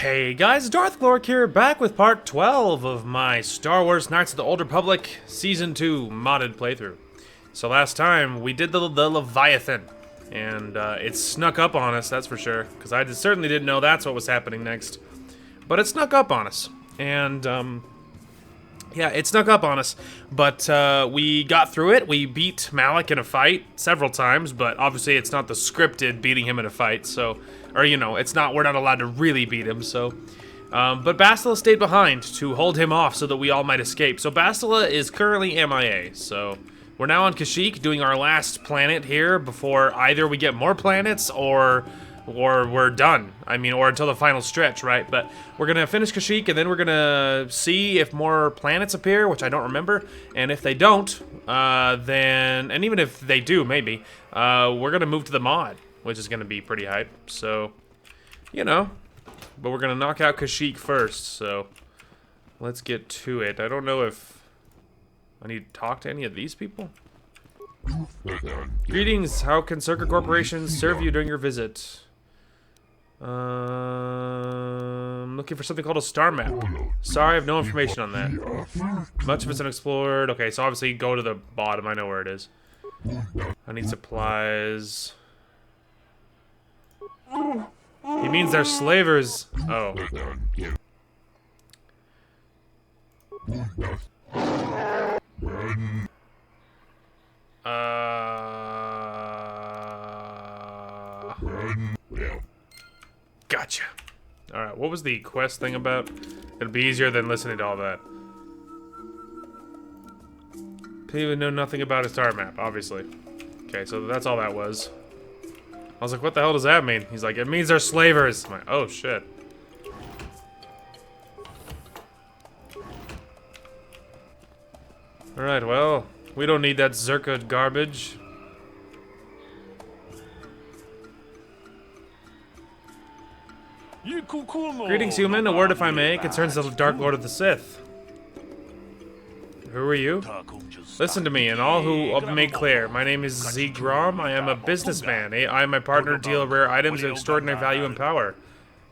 Hey guys, Darth Glork here, back with part 12 of my Star Wars Knights of the Old Republic Season 2 modded playthrough. So last time, we did the Leviathan, and it snuck up on us, that's for sure, because I certainly didn't know that's what was happening next. But it snuck up on us, and yeah, it snuck up on us, but we got through it. We beat Malak in a fight several times, but obviously it's not the scripted beating him in a fight, so... Or, you know, we're not allowed to really beat him, so... but Bastila stayed behind to hold him off so that we all might escape. So Bastila is currently MIA, so... We're now on Kashyyyk doing our last planet here before either we get more planets or we're done. I mean, or until the final stretch, right? But we're gonna finish Kashyyyk and then we're gonna see if more planets appear, which I don't remember. And if they don't, then... And even if they do, maybe, we're gonna move to the mod, which is gonna be pretty hype. So, you know, but we're gonna knock out Kashyyyk first, so let's get to it. I don't know if I need to talk to any of these people. Greetings, how can Circuit Corporation serve you during your visit? I'm looking for something called a star map. Sorry, I have no information on that. Much of it's unexplored. Okay, so obviously go to the bottom. I know where it is. I need supplies. He means they're slavers. Oh. Gotcha. Alright, what was the quest thing about? It'll be easier than listening to all that. People know nothing about a star map, obviously. Okay, so that's all that was. I was like, what the hell does that mean? He's like, it means they're slavers. I'm like, oh shit. Alright, well, we don't need that Zerka garbage. Greetings, human. A word, if I may, concerns the Dark Lord of the Sith. Who are you? Listen to me, and all who make clear. My name is Zegrom. I am a businessman. I and my partner deal rare items of extraordinary value and power.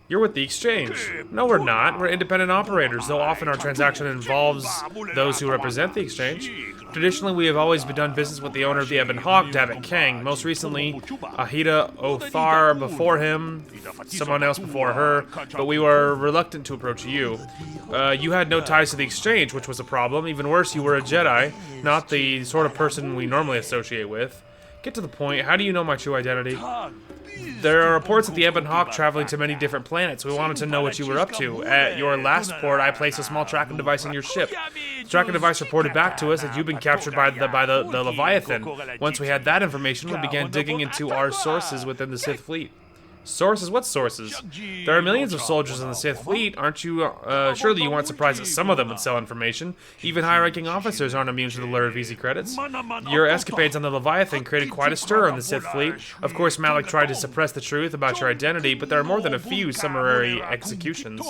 You're with the exchange. No, we're not. We're independent operators, though often our transaction involves those who represent the exchange. Traditionally, we have always done business with the owner of the Ebon Hawk, Davit Kang. Most recently, Ahida Othar before him, someone else before her, but we were reluctant to approach you. You had no ties to the exchange, which was a problem. Even worse, you were a Jedi, not the sort of person we normally associate with. Get to the point. How do you know my true identity? There are reports of the Ebon Hawk traveling to many different planets. We wanted to know what you were up to. At your last port, I placed a small tracking device on your ship. The tracking device reported back to us that you've been captured by the Leviathan. Once we had that information, we began digging into our sources within the Sith fleet. Sources? What sources? There are millions of soldiers in the Sith fleet. Aren't you, surely you weren't surprised that some of them would sell information. Even high-ranking officers aren't immune to the lure of easy credits. Your escapades on the Leviathan created quite a stir on the Sith fleet. Of course, Malak tried to suppress the truth about your identity, but there are more than a few summary executions.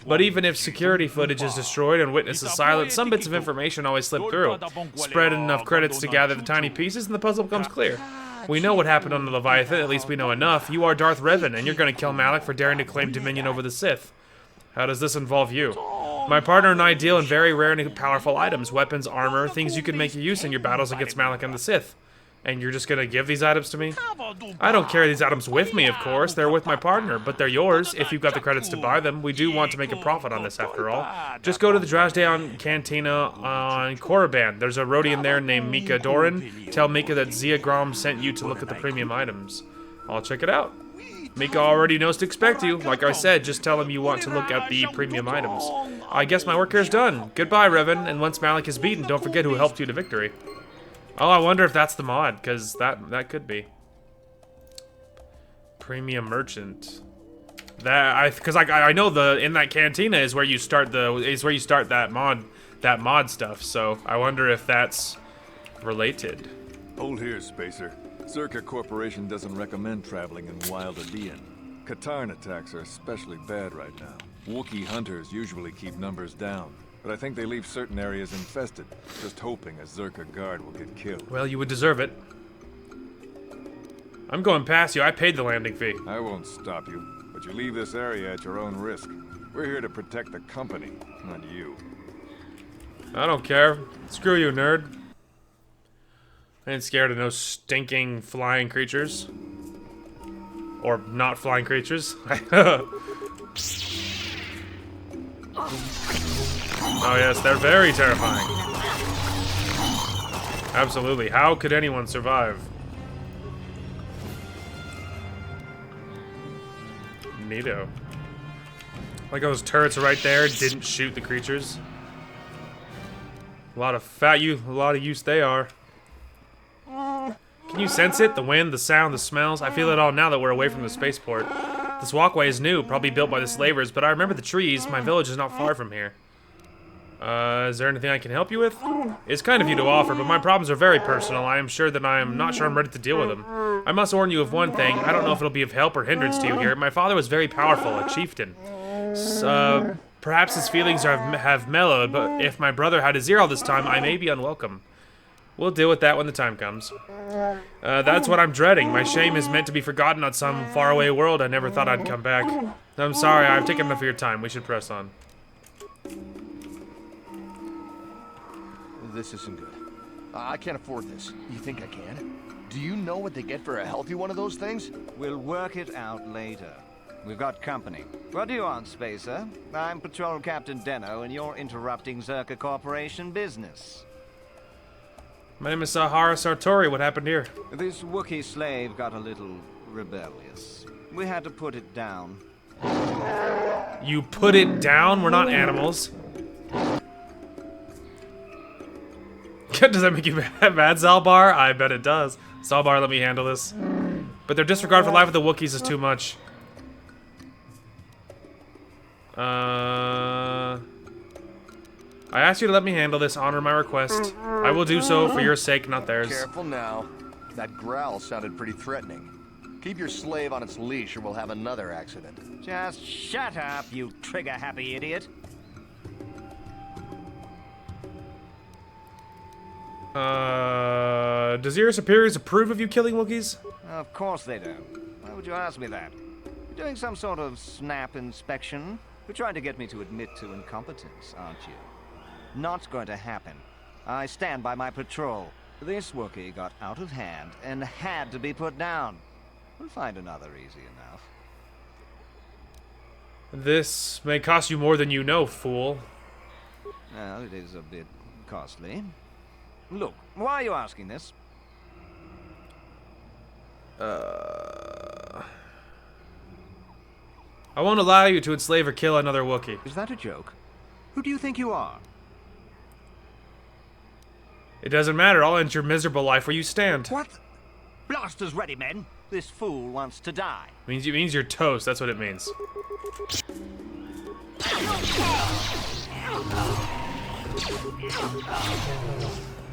But even if security footage is destroyed and witnesses silent, some bits of information always slip through. Spread enough credits to gather the tiny pieces, and the puzzle becomes clear. We know what happened on the Leviathan, at least we know enough. You are Darth Revan, and you're going to kill Malak for daring to claim dominion over the Sith. How does this involve you? My partner and I deal in very rare and powerful items, weapons, armor, things you can make use in your battles against Malak and the Sith. And you're just going to give these items to me? I don't carry these items with me, of course. They're with my partner, but they're yours if you've got the credits to buy them. We do want to make a profit on this, after all. Just go to the Drajdaeon Cantina on Korriban. There's a Rodian there named Mika Doran. Tell Mika that Zegrom sent you to look at the premium items. I'll check it out. Mika already knows to expect you. Like I said, just tell him you want to look at the premium items. I guess my work here is done. Goodbye, Revan, and once Malak is beaten, don't forget who helped you to victory. Oh, I wonder if that's the mod, because that could be. Premium merchant. Because I know in that cantina is where you start that mod stuff. So I wonder if that's related. Hold here, Spacer. Zerka Corporation doesn't recommend traveling in Wild Adean. Katarn attacks are especially bad right now. Wookiee hunters usually keep numbers down. But I think they leave certain areas infested, just hoping a Zerka guard will get killed. Well, you would deserve it. I'm going past you. I paid the landing fee. I won't stop you, but you leave this area at your own risk. We're here to protect the company, not you. I don't care. Screw you, nerd. I ain't scared of no stinking flying creatures. Or not flying creatures. Oh yes, they're very terrifying. Absolutely. How could anyone survive? Neato. Like those turrets right there didn't shoot the creatures. A lot of use they are. Can you sense it? The wind, the sound, the smells? I feel it all now that we're away from the spaceport. This walkway is new, probably built by the slavers, but I remember the trees. My village is not far from here. Is there anything I can help you with? It's kind of you to offer, but my problems are very personal. I am sure that I'm not sure I'm ready to deal with them. I must warn you of one thing. I don't know if it'll be of help or hindrance to you here. My father was very powerful, a chieftain. Perhaps his feelings have mellowed, but if my brother had his ear all this time, I may be unwelcome. We'll deal with that when the time comes. That's what I'm dreading. My shame is meant to be forgotten on some faraway world. I never thought I'd come back. I'm sorry, I've taken enough of your time. We should press on. This isn't good. I can't afford this. You think I can? Do you know what they get for a healthy one of those things? We'll work it out later. We've got company. What do you want, Spacer? I'm Patrol Captain Deno, and you're interrupting Zerka Corporation business. My name is Sahara Sartori. What happened here? This Wookiee slave got a little rebellious. We had to put it down. You put it down? We're not animals. Does that make you mad, Zalbar? I bet it does. Zalbar, let me handle this. But their disregard for life of the Wookiees is too much. I asked you to let me handle this. Honor my request. I will do so for your sake, not theirs. Careful now. That growl sounded pretty threatening. Keep your slave on its leash or we'll have another accident. Just shut up, you trigger-happy idiot. Does your superiors approve of you killing Wookiees? Of course they do. Why would you ask me that? You're doing some sort of snap inspection? You're trying to get me to admit to incompetence, aren't you? Not going to happen. I stand by my patrol. This Wookiee got out of hand and had to be put down. We'll find another easy enough. This may cost you more than you know, fool. Well, it is a bit costly. Look, why are you asking this? I won't allow you to enslave or kill another Wookiee. Is that a joke? Who do you think you are? It doesn't matter. I'll end your miserable life where you stand. What? Blasters ready, men. This fool wants to die. It means you're toast. That's what it means.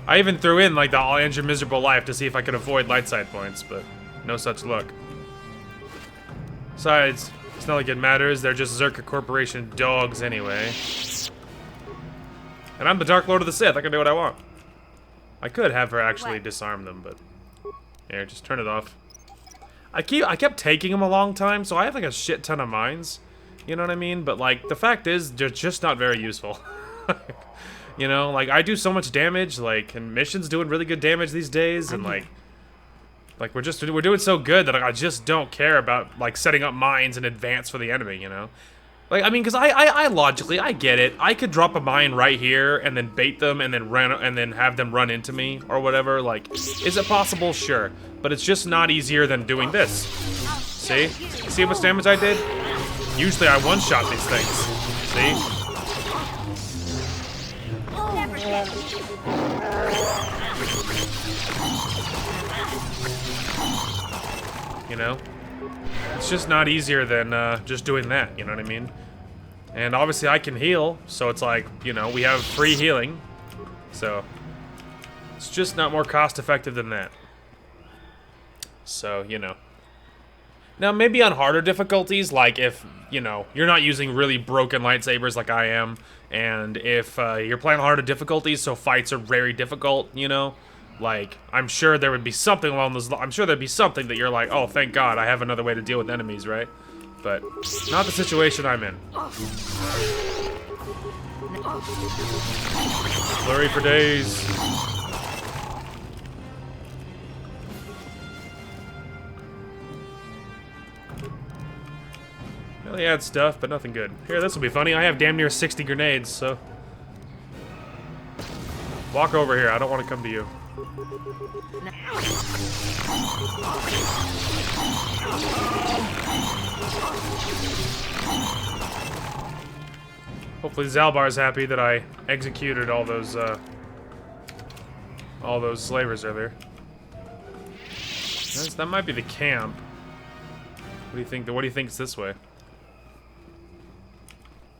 I even threw in like the I'll end your miserable life to see if I could avoid light side points, but no such luck. Besides, it's not like it matters. They're just Zerka Corporation dogs anyway. And I'm the Dark Lord of the Sith. I can do what I want. I could have her actually disarm them, but here, just turn it off. I kept taking them a long time, so I have like a shit ton of mines. You know what I mean? But like the fact is, they're just not very useful. You know, like I do so much damage, like, and missions doing really good damage these days, and like we're doing so good that I just don't care about like setting up mines in advance for the enemy. You know, like I mean, because I logically I get it. I could drop a mine right here and then bait them and then have them run into me or whatever. Like, is it possible? Sure, but it's just not easier than doing this. See how much damage I did? Usually I one-shot these things. See? You know? It's just not easier than just doing that, you know what I mean? And obviously I can heal, so it's like, you know, we have free healing. So, it's just not more cost effective than that. So, you know. Now, maybe on harder difficulties, like if, you know, you're not using really broken lightsabers like I am, and if you're playing harder difficulties, so fights are very difficult, you know, like, I'm sure there would be something along those lines. I'm sure there'd be something that you're like, oh, thank God, I have another way to deal with enemies, right? but not the situation I'm in. Blurry for days. Well, he had stuff, but nothing good. Here, this will be funny. I have damn near 60 grenades, so... Walk over here. I don't want to come to you. Hopefully Zalbar's happy that I executed all those slavers earlier. That might be the camp. What do you think? What do you think's this way?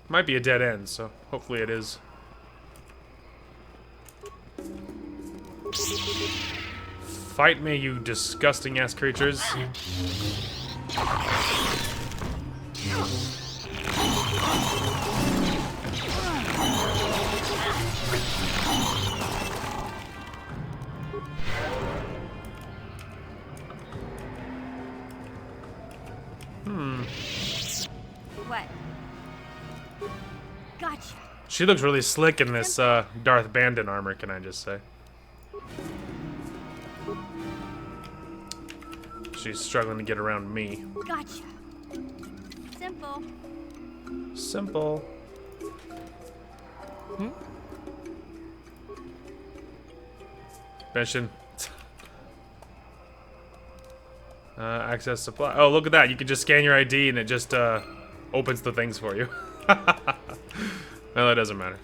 Might be a dead end, so hopefully it is. Fight me, you disgusting ass creatures. What? Gotcha. She looks really slick in this Darth Bandit armor, can I just say? She's struggling to get around me. Gotcha. Simple. Simple. Mission. Access supply. Oh, look at that. You can just scan your ID and it just opens the things for you. No, that doesn't matter.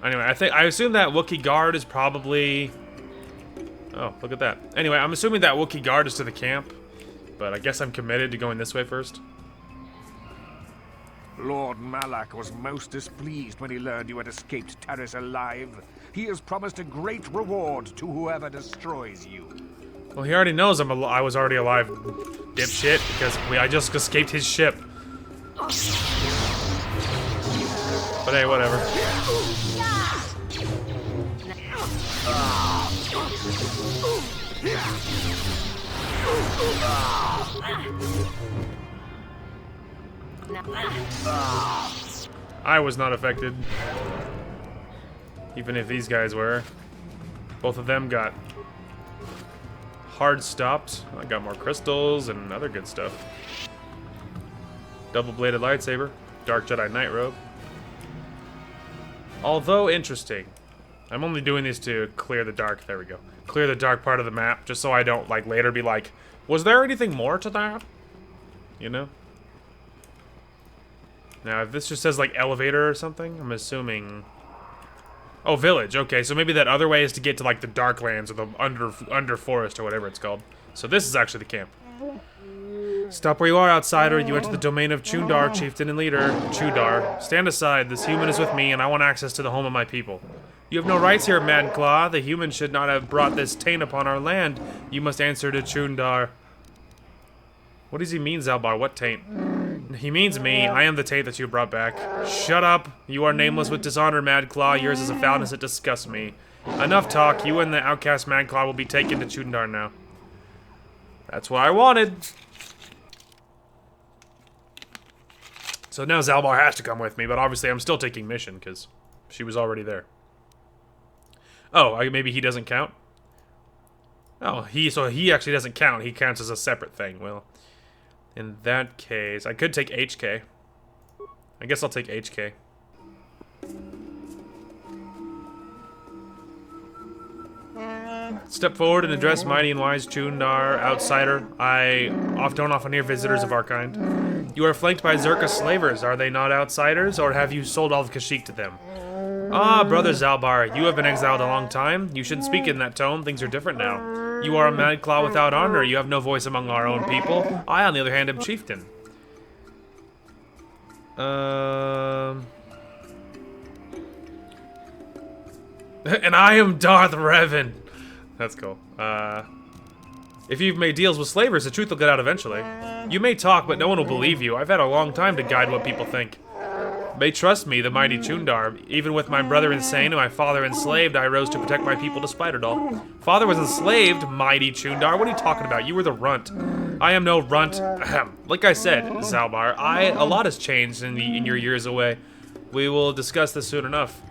Anyway, I assume that Wookiee guard is probably... Oh, look at that. Anyway, I'm assuming that Wookiee guard is to the camp, but I guess I'm committed to going this way first. Lord Malak was most displeased when he learned you had escaped Taris alive. He has promised a great reward to whoever destroys you. Well, he already knows I was already alive, dipshit, because I just escaped his ship. But hey, whatever. I was not affected. Even if these guys were. Both of them got hard stopped. I got more crystals and other good stuff. Double-bladed lightsaber. Dark Jedi Night Robe. Although interesting. I'm only doing these to clear the dark. There we go. Clear the dark part of the map, just so I don't, like, later be like, was there anything more to that? You know? Now, if this just says, like, elevator or something, I'm assuming... Oh, village. Okay, so maybe that other way is to get to, like, the Darklands or the under forest or whatever it's called. So this is actually the camp. Stop where you are, outsider. You enter the domain of Chundar, chieftain and leader. Chudar, stand aside. This human is with me, and I want access to the home of my people. You have no rights here, Mad Claw. The human should not have brought this taint upon our land. You must answer to Chundar. What does he mean, Zalbar? What taint? He means me. I am the taint that you brought back. Shut up. You are nameless with dishonor, Mad Claw. Yours is a foulness that disgusts me. Enough talk. You and the outcast Mad Claw will be taken to Chundar now. That's what I wanted. So now Zalbar has to come with me, but obviously I'm still taking mission, because she was already there. Oh, maybe he doesn't count? Oh, so he actually doesn't count. He counts as a separate thing. Well, in that case, I could take HK. I guess I'll take HK. Step forward and address mighty and wise Chundar, outsider. I don't often hear visitors of our kind. You are flanked by Zerka slavers. Are they not outsiders, or have you sold all of Kashyyyk to them? Ah, brother Zalbar, you have been exiled a long time. You shouldn't speak in that tone. Things are different now. You are a Mad Claw without honor. You have no voice among our own people. I, on the other hand, am chieftain. And I am Darth Revan. That's cool. If you've made deals with slavers, the truth will get out eventually. You may talk, but no one will believe you. I've had a long time to guide what people think. May trust me, the mighty Chundar. Even with my brother insane and my father enslaved, I rose to protect my people despite it all. Father was enslaved, mighty Chundar. What are you talking about? You were the runt. I am no runt. Like I said, Zalbar, a lot has changed in your years away. We will discuss this soon enough.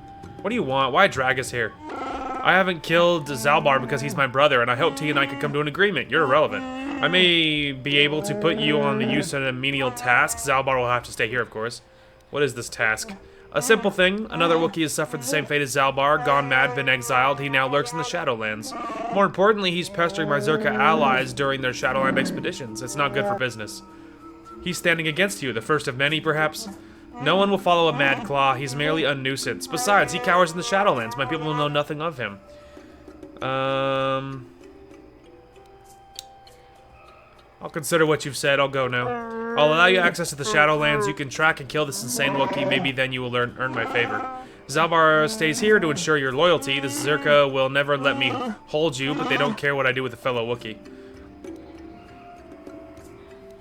What do you want? Why drag us here? I haven't killed Zalbar because he's my brother, and I hope T and I can come to an agreement. You're irrelevant. I may be able to put you on the use of a menial task. Zalbar will have to stay here, of course. What is this task? A simple thing. Another Wookiee has suffered the same fate as Zalbar, gone mad, been exiled. He now lurks in the Shadowlands. More importantly, he's pestering my Zerka allies during their Shadowland expeditions. It's not good for business. He's standing against you, the first of many, perhaps? No one will follow a Mad Claw. He's merely a nuisance. Besides, he cowers in the Shadowlands. My people will know nothing of him. I'll consider what you've said. I'll go now. I'll allow you access to the Shadowlands. You can track and kill this insane Wookiee. Maybe then you will earn my favor. Zalbar stays here to ensure your loyalty. This Zerka will never let me hold you, but they don't care what I do with a fellow Wookiee.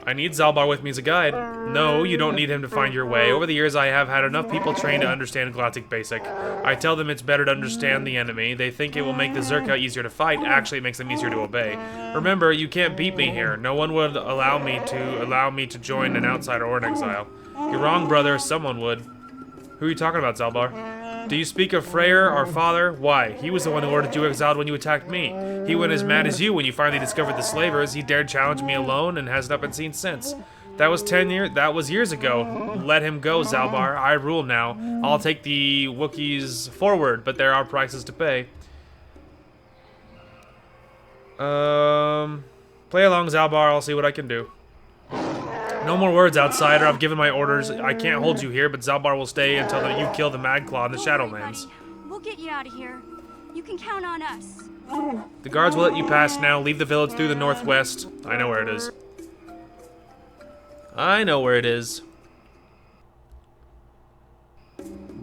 I need Zalbar with me as a guide. No, you don't need him to find your way. Over the years, I have had enough people trained to understand Galactic Basic. I tell them it's better to understand the enemy. They think it will make the Zerka easier to fight. Actually, it makes them easier to obey. Remember, you can't beat me here. No one would allow me to join an outsider or an exile. You're wrong, brother. Someone would. Who are you talking about, Zalbar? Do you speak of Freyr, our father? Why? He was the one who ordered you exiled when you attacked me. He went as mad as you when you finally discovered the slavers. He dared challenge me alone and has not been seen since. That was 10 years. That was years ago. Let him go, Zalbar. I rule now. I'll take the Wookiees forward, but there are prices to pay. Play along, Zalbar. I'll see what I can do. No more words, outsider. I've given my orders. I can't hold you here, but Zalbar will stay until you kill the Mad Claw in the Shadowlands. We'll get you out of here. You can count on us. The guards will let you pass now. Leave the village through the northwest. I know where it is. I know where it is.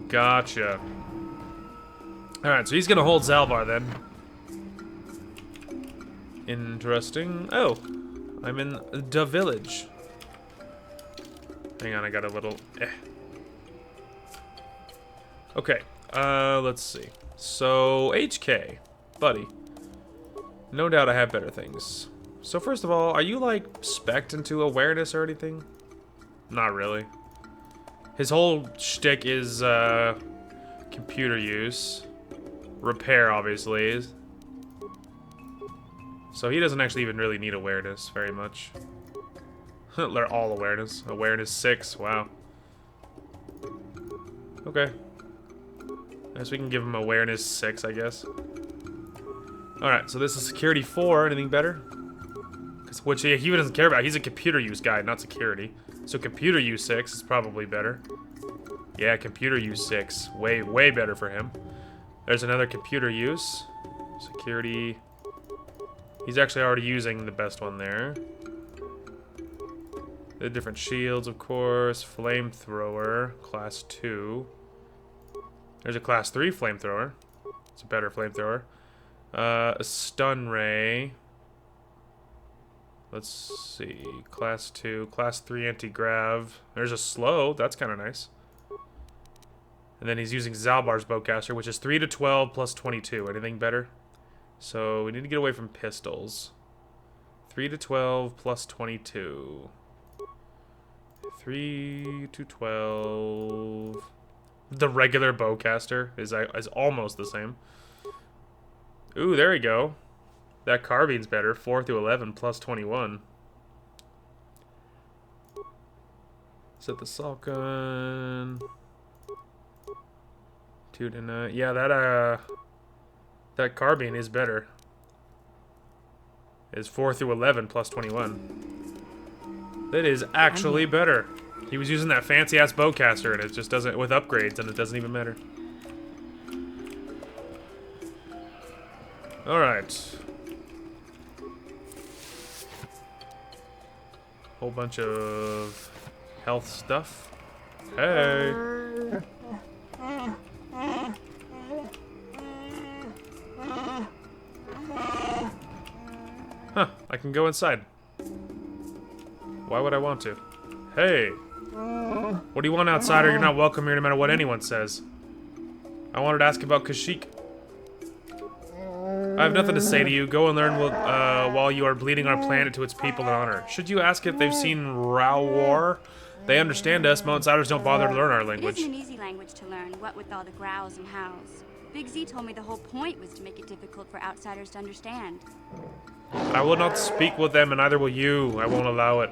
Gotcha. Alright, so he's gonna hold Zalbar then. Interesting. Oh, I'm in the village. Hang on, I got a little... Okay, let's see. So, HK, buddy. No doubt I have better things. So first of all, are you like spec'd into awareness or anything? Not really. His whole shtick is computer use. Repair, obviously. So he doesn't actually even really need awareness very much. They're all awareness. Awareness 6, wow. Okay. I guess we can give him awareness 6, I guess. Alright, so this is security 4. Anything better? Which he doesn't care about. He's a computer use guy, not security. So computer use 6 is probably better. Yeah, computer use 6. Way, way better for him. There's another computer use. Security. He's actually already using the best one there. The different shields, of course. Flamethrower, class 2. There's a class 3 flamethrower. It's a better flamethrower. A stun ray. Let's see. Class 2. Class 3 anti-grav. There's a slow. That's kind of nice. And then he's using Zalbar's bowcaster, which is 3 to 12 plus 22. Anything better? So we need to get away from pistols. 3 to 12 plus 22. 3 to 12. The regular bowcaster is almost the same. Ooh, there we go. That carbine's better. 4 through 11 plus 21. Set the assault gun. 2 to 9. Yeah, that carbine is better. It's 4 through 11 plus 21. That is actually better. He was using that fancy ass bowcaster and it just doesn't, with upgrades, and it doesn't even matter. Alright. Whole bunch of health stuff. Hey. Huh, I can go inside. Why would I want to? Hey. What do you want, outsider? You're not welcome here no matter what anyone says. I wanted to ask about Kashyyyk. I have nothing to say to you. Go and learn while you are bleeding our planet to its people in honor. Should you ask if they've seen War? They understand us. Outsiders don't bother to learn our It language. isn't an easy language to learn, what with all the growls and howls. Big Z told me the whole point was to make it difficult for outsiders to understand. I will not speak with them, and neither will you. I won't allow it.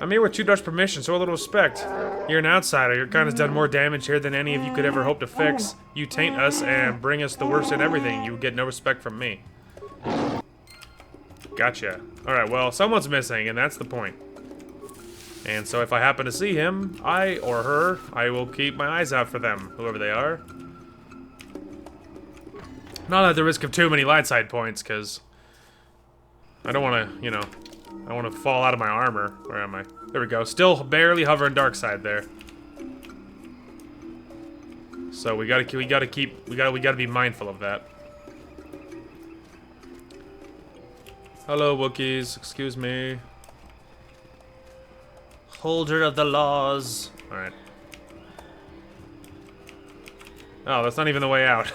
I'm here with Chudar's permission, so a little respect. You're an outsider. Your kind has done more damage here than any of you could ever hope to fix. You taint us and bring us the worst in everything. You get no respect from me. Gotcha. Alright, well, someone's missing, and that's the point. And so if I happen to see him, or her, I will keep my eyes out for them, whoever they are. Not at the risk of too many light side points, because I don't want to, you know, I want to fall out of my armor. Where am I? There we go. Still barely hovering dark side there. So we gotta be mindful of that. Hello, Wookiees. Excuse me. Holder of the laws. All right. Oh, that's not even the way out.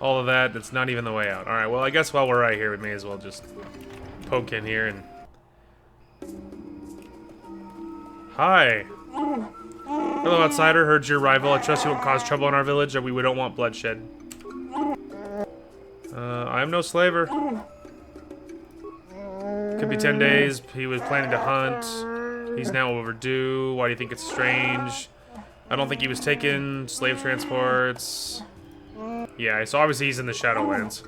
All of that, that's not even the way out. All right. Well, I guess while we're right here, we may as well just poke in here and. Hi. Hello, outsider. Heard your arrival. I trust you won't cause trouble in our village, or we don't want bloodshed. I am no slaver. Could be 10 days. He was planning to hunt. He's now overdue. Why do you think it's strange? I don't think he was taken. Slave transports. Yeah, so obviously he's in the Shadowlands.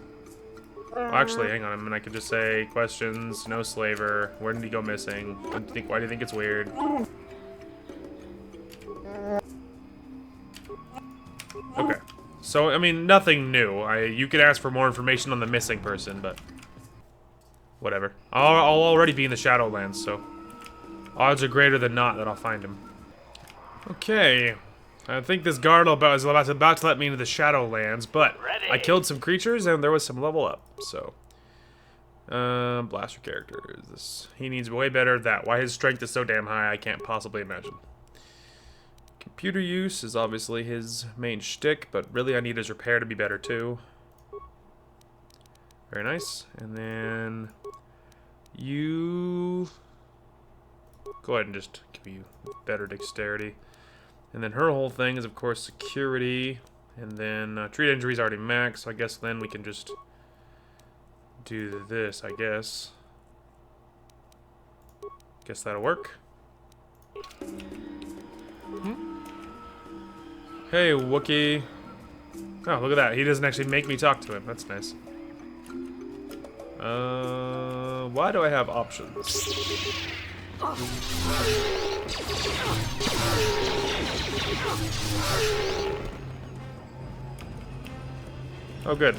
Well, actually, hang on a minute. I could just say questions. No slaver. Where did he go missing? Why do you think it's weird? Okay. So, I mean, nothing new. You could ask for more information on the missing person, but whatever. I'll already be in the Shadowlands, so odds are greater than not that I'll find him. Okay. I think this guard is about to let me into the Shadowlands, but I killed some creatures and there was some level up, so. Blaster characters. He needs way better at that. Why his strength is so damn high, I can't possibly imagine. Computer use is obviously his main shtick, but really I need his repair to be better too. Very nice. And then you go ahead and just give you better dexterity. And then her whole thing is, of course, security. And then treat injuries already maxed, so I guess then we can just do this, I guess. Guess that'll work. Hey, Wookie. Oh, look at that. He doesn't actually make me talk to him. That's nice. Why do I have options? Oh, good.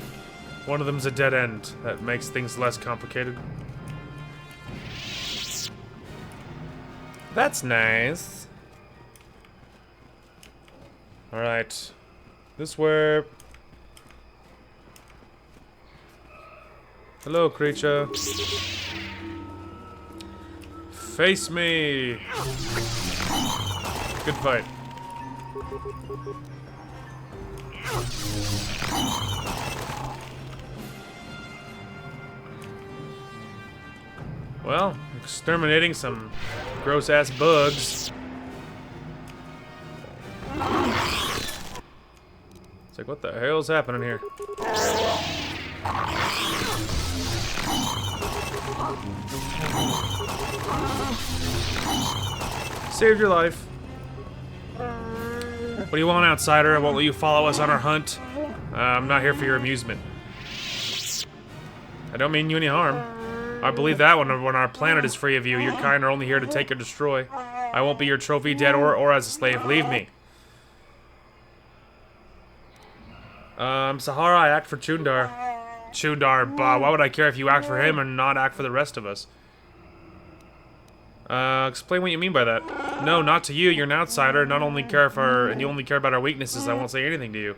One of them's a dead end. That makes things less complicated. That's nice. Alright. This way. Hello, creature. Face me! Good fight. Well, exterminating some gross-ass bugs. It's like, what the hell's happening here? Saved your life. What do you want, outsider? I won't let you follow us on our hunt. I'm not here for your amusement. I don't mean you any harm. I believe that when our planet is free of you, your kind are only here to take or destroy. I won't be your trophy, dead or as a slave. Leave me. Sahara, I act for Chundar. Chundar, why would I care if you act for him and not act for the rest of us? Explain what you mean by that. No, not to you. You're an outsider. You only care about our weaknesses. I won't say anything to you.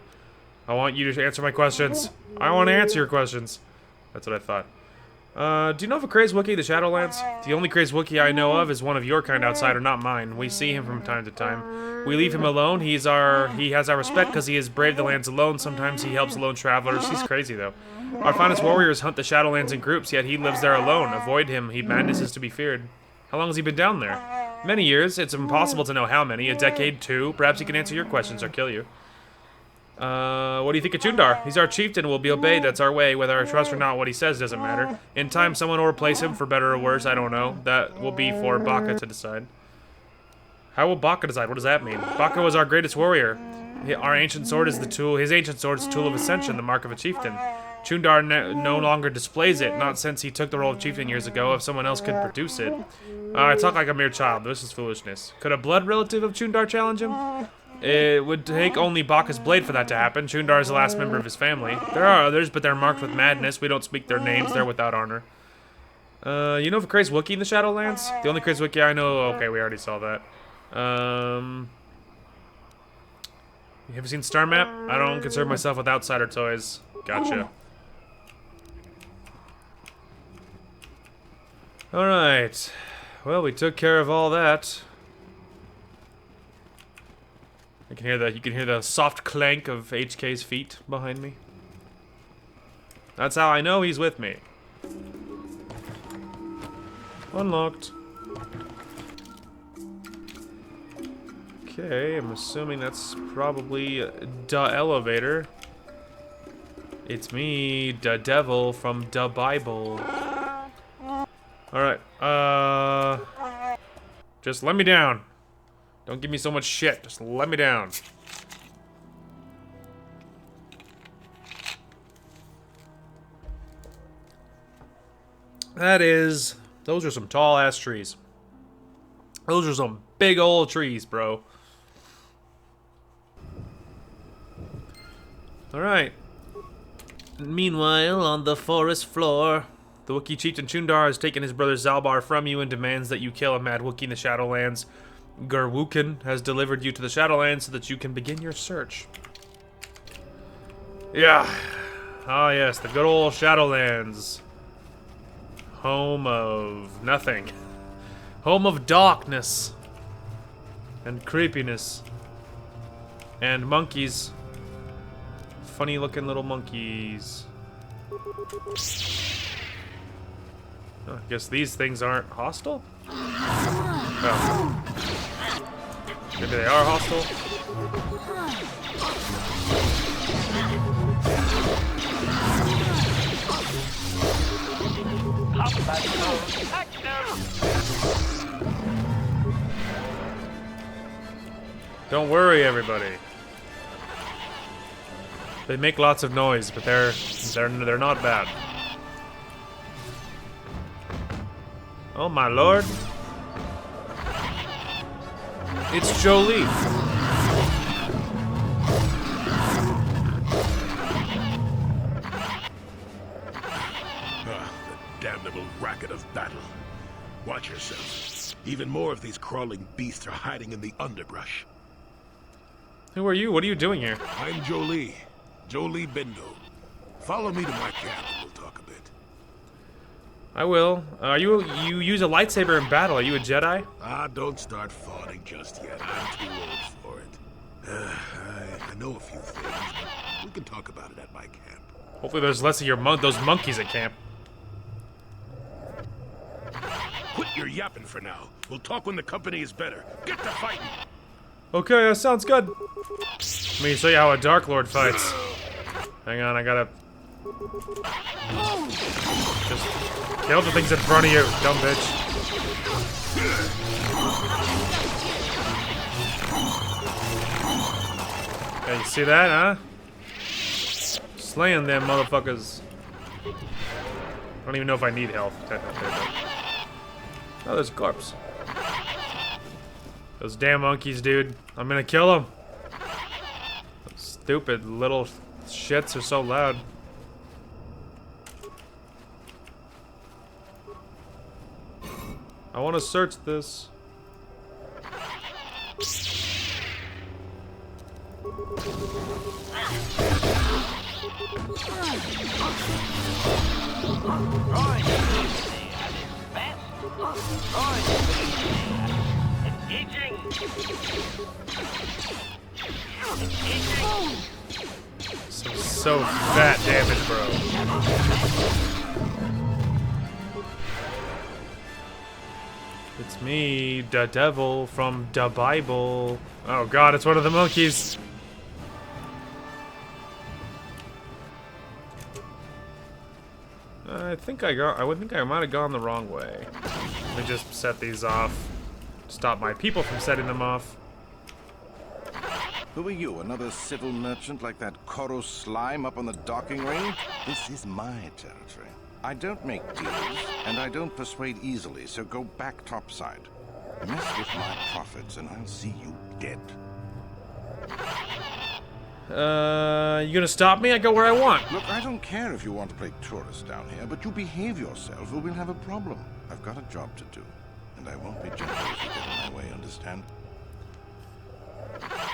I want you to answer my questions. I want to answer your questions. That's what I thought. Do you know of a crazed Wookiee in the Shadowlands? The only crazed Wookiee I know of is one of your kind outsider, not mine. We see him from time to time. We leave him alone. He has our respect because he has braved the lands alone. Sometimes he helps lone travelers. He's crazy, though. Our finest warriors hunt the Shadowlands in groups, yet he lives there alone. Avoid him. Madness is to be feared. How long has he been down there? Many years. It's impossible to know how many. A decade, 2. Perhaps he can answer your questions or kill you. What do you think of Chundar? He's our chieftain, will be obeyed, that's our way. Whether I trust or not, what he says doesn't matter. In time, someone will replace him, for better or worse, I don't know. That will be for Baka to decide. How will Baka decide? What does that mean? Baka was our greatest warrior. Our ancient sword is the tool, his ancient sword is the tool of ascension, the mark of a chieftain. Chundar no longer displays it, not since he took the role of chieftain years ago, if someone else could produce it. I talk like a mere child, this is foolishness. Could a blood relative of Chundar challenge him? It would take only Baka's blade for that to happen. Chundar is the last member of his family. There are others, but they're marked with madness. We don't speak their names. They're without honor. You know of a crazed Wookiee in the Shadowlands? The only crazed Wookiee I know... Okay, we already saw that. You ever seen Star Map? I don't concern myself with outsider toys. Gotcha. Alright. Well, we took care of all that. You can hear the soft clank of HK's feet behind me. That's how I know he's with me. Unlocked. Okay, I'm assuming that's probably the elevator. It's me, the devil from the Bible. Alright, just let me down. Don't give me so much shit. Just let me down. Those are some tall ass trees. Those are some big old trees, bro. Alright. Meanwhile, on the forest floor, the Wookiee chieftain Chundar has taken his brother Zalbar from you and demands that you kill a mad Wookiee in the Shadowlands. Gurwukin has delivered you to the Shadowlands so that you can begin your search. Yeah. Ah, yes, the good old Shadowlands. Home of nothing. Home of darkness. And creepiness. And monkeys. Funny looking little monkeys. Oh, I guess these things aren't hostile? Oh. Maybe they are hostile? Don't worry, everybody. They make lots of noise, but they're not bad. Oh my lord. It's Jolie. The damnable racket of battle. Watch yourself. Even more of these crawling beasts are hiding in the underbrush. Who are you? What are you doing here? I'm Jolie. Jolie Bindo. Follow me to my camp and we'll talk a bit. I will. You use a lightsaber in battle. Are you a Jedi? Ah, don't start fawning just yet. I'm too old for it. I know a few things, but we can talk about it at my camp. Hopefully there's less of those monkeys at camp. Quit your yapping for now. We'll talk when the company is better. Get to fighting! Okay, that sounds good. Let me show you how a Dark Lord fights. Hang on, I gotta... Just kill the things in front of you, dumb bitch. Okay, you see that, huh? Slaying them motherfuckers. I don't even know if I need health, technically. But... Oh, there's a corpse. Those damn monkeys, dude. I'm gonna kill them. Those stupid little shits are so loud. I want to search this. So fat damage, bro. It's me, the devil from the Bible. Oh god, it's one of the monkeys. I think I would think I might have gone the wrong way. Let me just set these off. Stop my people from setting them off. Who are you, another civil merchant like that KOTOR slime up on the docking ring? This is my territory. I don't make deals, and I don't persuade easily, so go back topside. Mess with my profits, and I'll see you dead. You gonna stop me? I go where I want. Look, I don't care if you want to play tourist down here, but you behave yourself or we'll have a problem. I've got a job to do, and I won't be gentle if you get in my way, understand?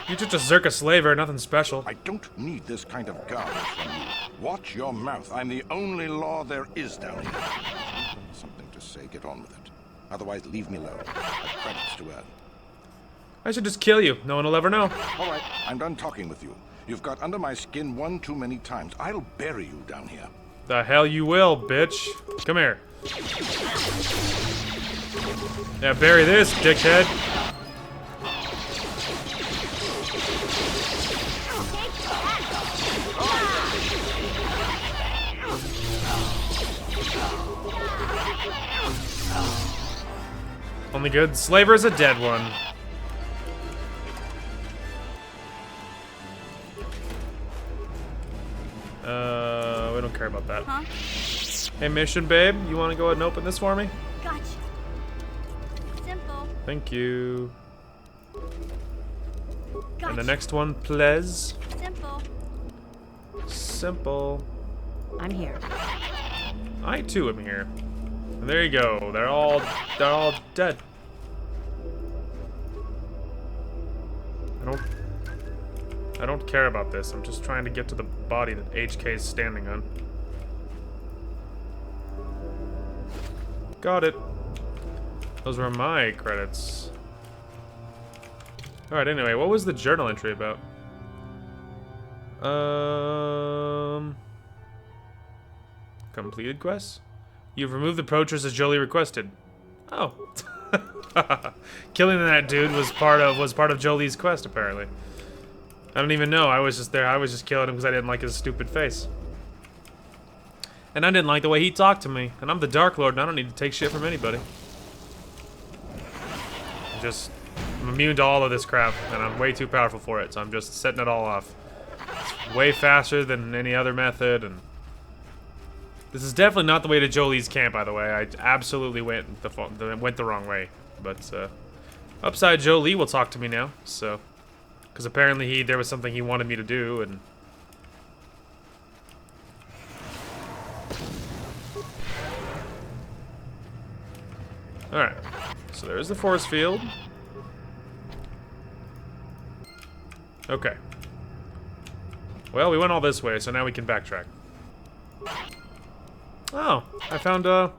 You're just a Zerka slaver, nothing special. I don't need this kind of garbage from you. Watch your mouth. I'm the only law there is down here. If you've got something to say, get on with it. Otherwise, leave me alone. I've credits to earn. I should just kill you. No one will ever know. All right, I'm done talking with you. You've got under my skin one too many times. I'll bury you down here. The hell you will, bitch. Come here. Yeah, bury this, dickhead. Only good slaver is a dead one. We don't care about that. Huh? Hey, mission babe, you want to go ahead and open this for me? Gotcha. Simple. Thank you. Gotcha. And the next one, please. Simple. Simple. I'm here. I too am here. And there you go. They're all dead. I don't care about this. I'm just trying to get to the body that HK is standing on. Got it. Those were my credits. Alright, anyway, what was the journal entry about? Completed quests? You've removed the poachers as Jolie requested. Oh. Killing that dude was part of Jolie's quest, apparently. I don't even know. I was just there. I was just killing him because I didn't like his stupid face. And I didn't like the way he talked to me. And I'm the Dark Lord, and I don't need to take shit from anybody. I'm immune to all of this crap, and I'm way too powerful for it, so I'm just setting it all off. It's way faster than any other method, and... This is definitely not the way to Jolie's camp, by the way. I absolutely went the wrong way. But, Upside Jolie will talk to me now, so... Because apparently there was something he wanted me to do, and... Alright. So there's the force field. Okay. Well, we went all this way, so now we can backtrack. Oh, I found a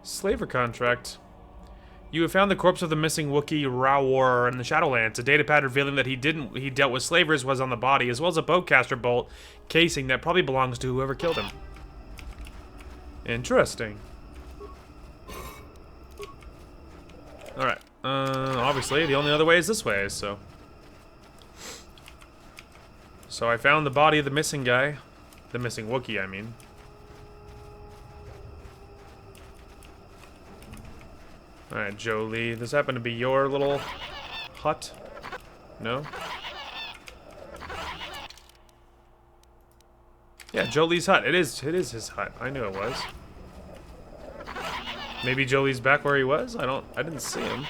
slaver contract. You have found the corpse of the missing Wookiee Rawar in the Shadowlands. A data pad revealing that he dealt with slavers was on the body, as well as a bowcaster bolt casing that probably belongs to whoever killed him. Interesting. Alright. Obviously, the only other way is this way, so... So I found the body of the missing guy. The missing Wookiee, I mean. Alright, Jolie. This happened to be your little hut? No? Yeah, Jolie's hut. It is his hut. I knew it was. Maybe Jolie's back where he was? I didn't see him.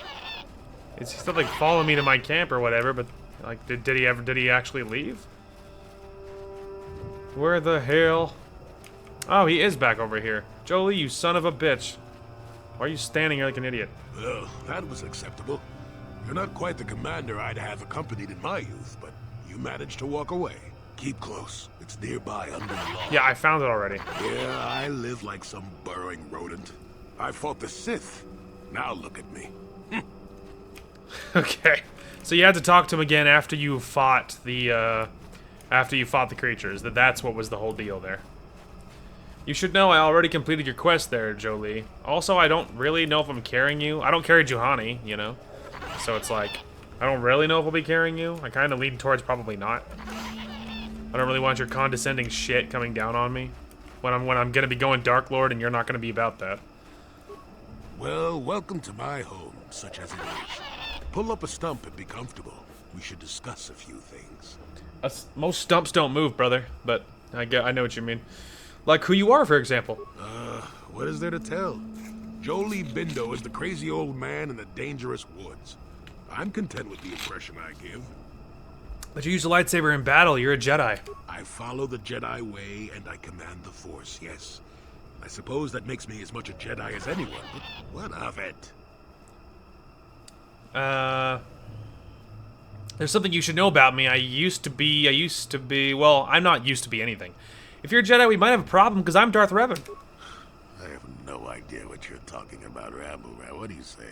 He's still like following me to my camp or whatever, but like did he actually leave? Where the hell? Oh, he is back over here. Jolie, you son of a bitch. Why are you standing here like an idiot? Well, that was acceptable. You're not quite the commander I'd have accompanied in my youth, but you managed to walk away. Keep close. It's nearby under the law. Yeah, I found it already. Yeah, I live like some burrowing rodent. I fought the Sith. Now look at me. Okay. So you had to talk to him again after you fought the creatures. That's what was the whole deal there. You should know I already completed your quest there, Jolie. Also, I don't really know if I'm carrying you. I don't carry Juhani, you know? So it's like, I don't really know if I'll be carrying you. I kind of lean towards probably not. I don't really want your condescending shit coming down on me when I'm gonna be going Dark Lord and you're not gonna be about that. Well, welcome to my home, such as it is. Pull up a stump and be comfortable. We should discuss a few things. Most stumps don't move, brother, but I know what you mean. Like who you are, for example. What is there to tell? Jolie Bindo is the crazy old man in the dangerous woods. I'm content with the impression I give. But you use a lightsaber in battle, you're a Jedi. I follow the Jedi way and I command the Force, yes. I suppose that makes me as much a Jedi as anyone, but what of it? There's something you should know about me. I used to be, well, I'm not used to be anything. If you're a Jedi, we might have a problem, because I'm Darth Revan. I have no idea what you're talking about, Rabble. What do you say?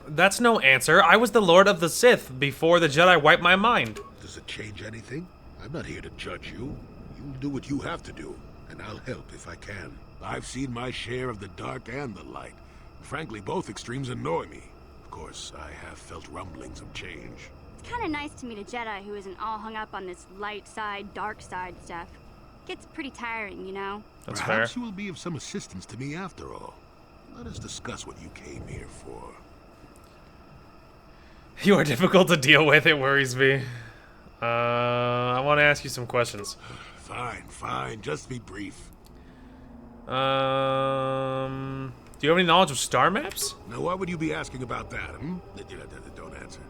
That's no answer. I was the Lord of the Sith before the Jedi wiped my mind. Does it change anything? I'm not here to judge you. You do what you have to do, and I'll help if I can. I've seen my share of the dark and the light. Frankly, both extremes annoy me. Of course, I have felt rumblings of change. It's kind of nice to meet a Jedi who isn't all hung up on this light side, dark side stuff. Gets pretty tiring, you know? That's Perhaps fair. you will be of some assistance to me after all. Let us discuss what you came here for. You are difficult to deal with, it worries me. I want to ask you some questions. Fine, just be brief. Do you have any knowledge of star maps? Now, why would you be asking about that, Don't answer.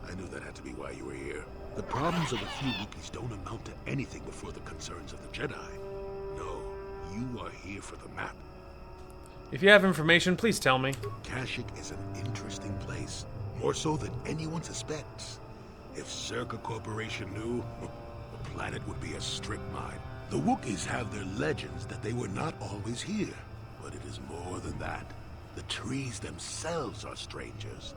I knew that had to be why you were here. The problems of a few Wookiees don't amount to anything before the concerns of the Jedi. No, you are here for the map. If you have information, please tell me. Kashyyyk is an interesting place, more so than anyone suspects. If Circa Corporation knew, the planet would be a strip mine. The Wookiees have their legends that they were not always here, but it is more than that. The trees themselves are strangers.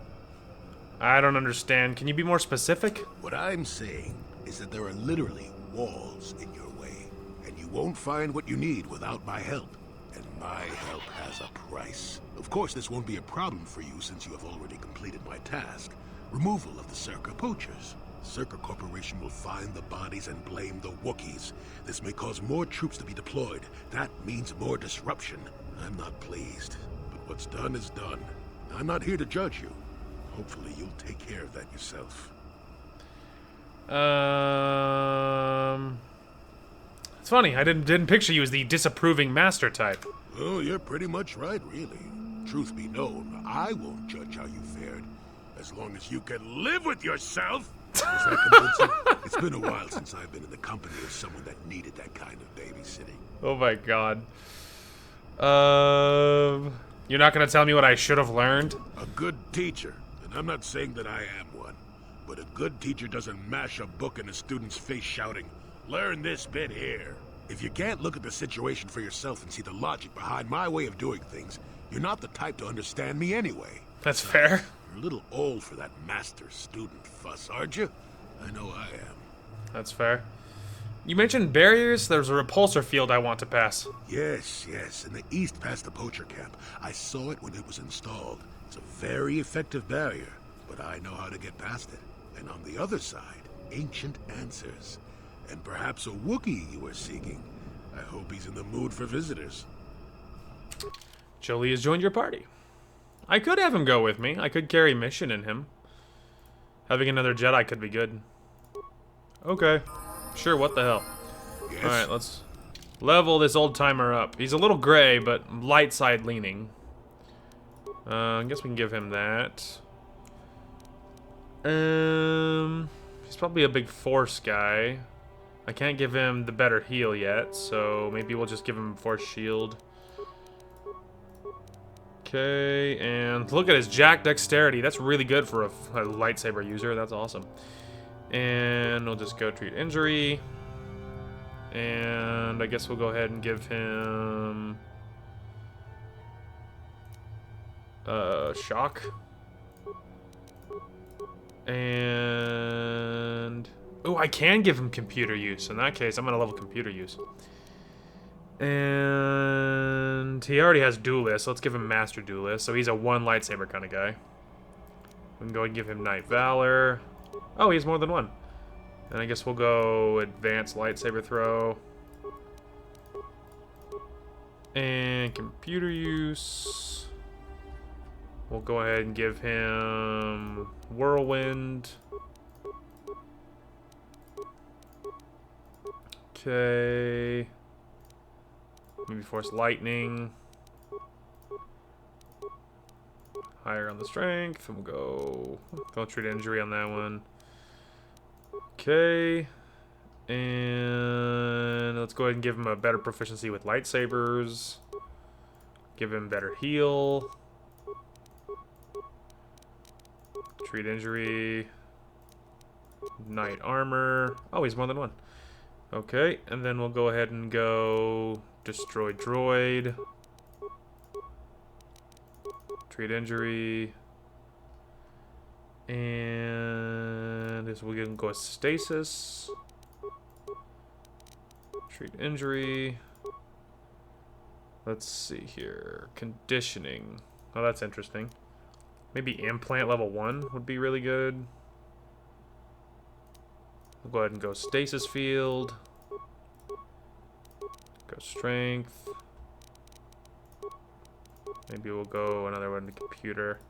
I don't understand. Can you be more specific? What I'm saying is that there are literally walls in your way, and you won't find what you need without my help. And my help has a price. Of course, this won't be a problem for you since you have already completed my task. Removal of the Circa poachers. Circa Corporation will find the bodies and blame the Wookiees. This may cause more troops to be deployed. That means more disruption. I'm not pleased, but what's done is done. I'm not here to judge you. Hopefully you'll take care of that yourself. It's funny. I didn't picture you as the disapproving master type. Oh, you're pretty much right, really. Truth be known, I won't judge how you fared, as long as you can live with yourself. Was that convincing? It's been a while since I've been in the company of someone that needed that kind of babysitting. Oh my god. You're not gonna tell me what I should have learned? A good teacher, and I'm not saying that I am one, but a good teacher doesn't mash a book in a student's face shouting, "Learn this bit here." If you can't look at the situation for yourself and see the logic behind my way of doing things, you're not the type to understand me anyway. That's fair. You're a little old for that master-student fuss, aren't you? I know I am. That's fair. You mentioned barriers. There's a repulsor field I want to pass. Yes, in the east past the poacher camp. I saw it when it was installed. It's a very effective barrier, but I know how to get past it. And on the other side, ancient answers. And perhaps a Wookiee you are seeking. I hope he's in the mood for visitors. Jolie has joined your party. I could have him go with me. I could carry mission in him. Having another Jedi could be good. Okay. Sure, what the hell. Yes? Alright, let's level this old timer up. He's a little gray, but light side leaning. I guess we can give him that. He's probably a big force guy. I can't give him the better heal yet, so maybe we'll just give him force shield. Okay, and look at his jack dexterity. That's really good for a lightsaber user. That's awesome. And we'll just go treat injury. And I guess we'll go ahead and give him shock. And oh, I can give him computer use. In that case, I'm gonna level computer use. And he already has duelist, so let's give him master duelist. So he's a one lightsaber kind of guy. We can go and give him Knight Valor. Oh, he has more than one. And I guess we'll go advanced lightsaber throw. And computer use. We'll go ahead and give him whirlwind. Okay. Maybe force lightning. Higher on the strength. And we'll go treat injury on that one. Okay. And let's go ahead and give him a better proficiency with lightsabers. Give him better heal. Treat injury. Knight armor. Oh, he's more than one. Okay, and then we'll go ahead and go destroy droid. Treat injury. And this we're gonna go stasis. Treat injury. Let's see here. Conditioning. Oh, that's interesting. Maybe implant level 1 would be really good. We'll go ahead and go stasis field. Go strength. Maybe we'll go another one to computer.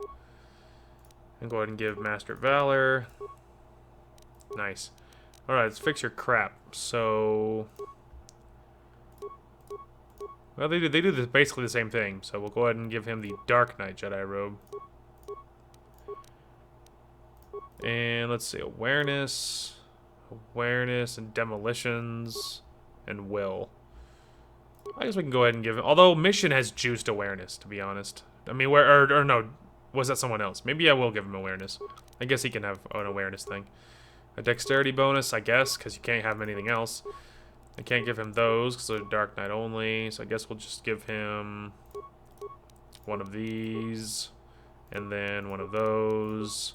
And go ahead and give master valor. Nice. Alright, let's fix your crap. So well, they do this basically the same thing. So we'll go ahead and give him the Dark Knight Jedi robe. And let's see, awareness and demolitions and will. I guess we can go ahead and give him, although mission has juiced awareness, to be honest. I mean, or no, was that someone else? Maybe I will give him awareness. I guess he can have an awareness thing. A dexterity bonus, I guess, because you can't have anything else. I can't give him those because they're Dark Knight only, so I guess we'll just give him one of these, and then one of those.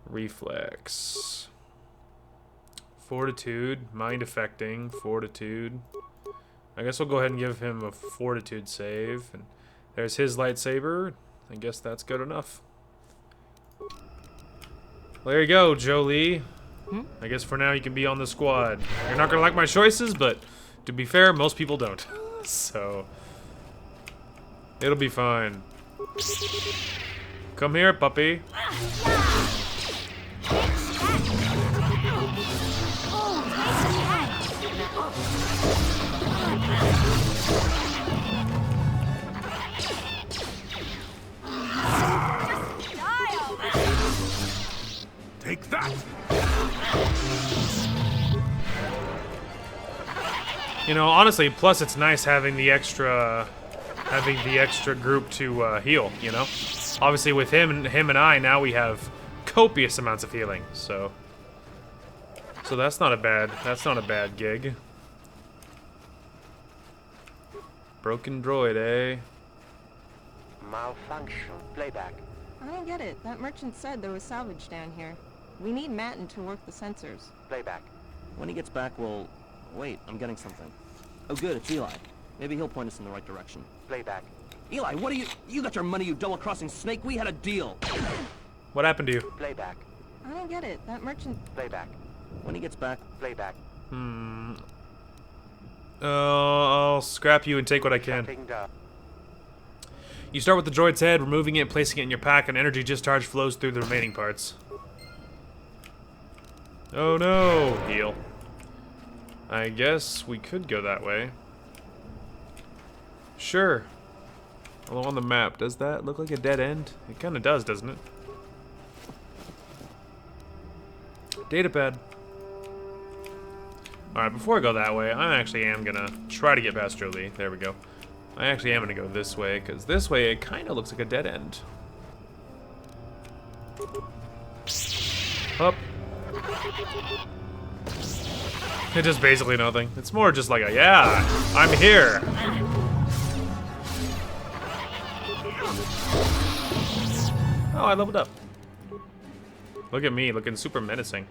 Reflex. Fortitude, mind affecting, fortitude. I guess we'll go ahead and give him a fortitude save, and there's his lightsaber. I guess that's good enough. Well, there you go, Jolie. I guess for now you can be on the squad. You're not gonna like my choices, but to be fair, most people don't. So it'll be fine. Come here, puppy. Take that! You know, honestly, plus it's nice having the extra group to heal, you know? Obviously with him and I, now we have copious amounts of healing, so that's not a bad gig. Broken droid, eh? Malfunction. Playback. I don't get it. That merchant said there was salvage down here. We need Matten to work the sensors. Playback. When he gets back, we'll... Wait, I'm getting something. Oh good, it's Eli. Maybe he'll point us in the right direction. Playback. Eli, what are you... You got your money, you double-crossing snake. We had a deal. What happened to you? Playback. I don't get it. That merchant... Playback. When he gets back... Playback. I'll scrap you and take what I can. You start with the droid's head, removing it and placing it in your pack, and energy discharge flows through the remaining parts. Oh no! Heal. I guess we could go that way. Sure. Although on the map, does that look like a dead end? It kind of does, doesn't it? Datapad. Alright, before I go that way, I actually am gonna try to get past Jolie. There we go. I actually am gonna go this way, because this way it kind of looks like a dead end. Up. It's just basically nothing. It's more just like a, yeah, I'm here. Oh, I leveled up. Look at me, looking super menacing.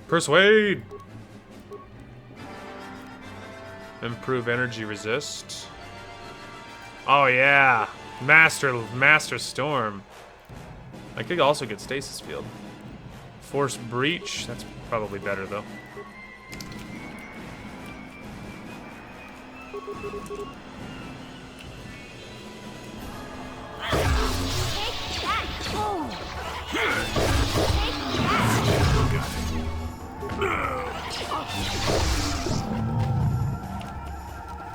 Persuade! Improve energy resist. Oh yeah, Master Storm. I could also get Stasis Field. Force Breach, that's probably better though.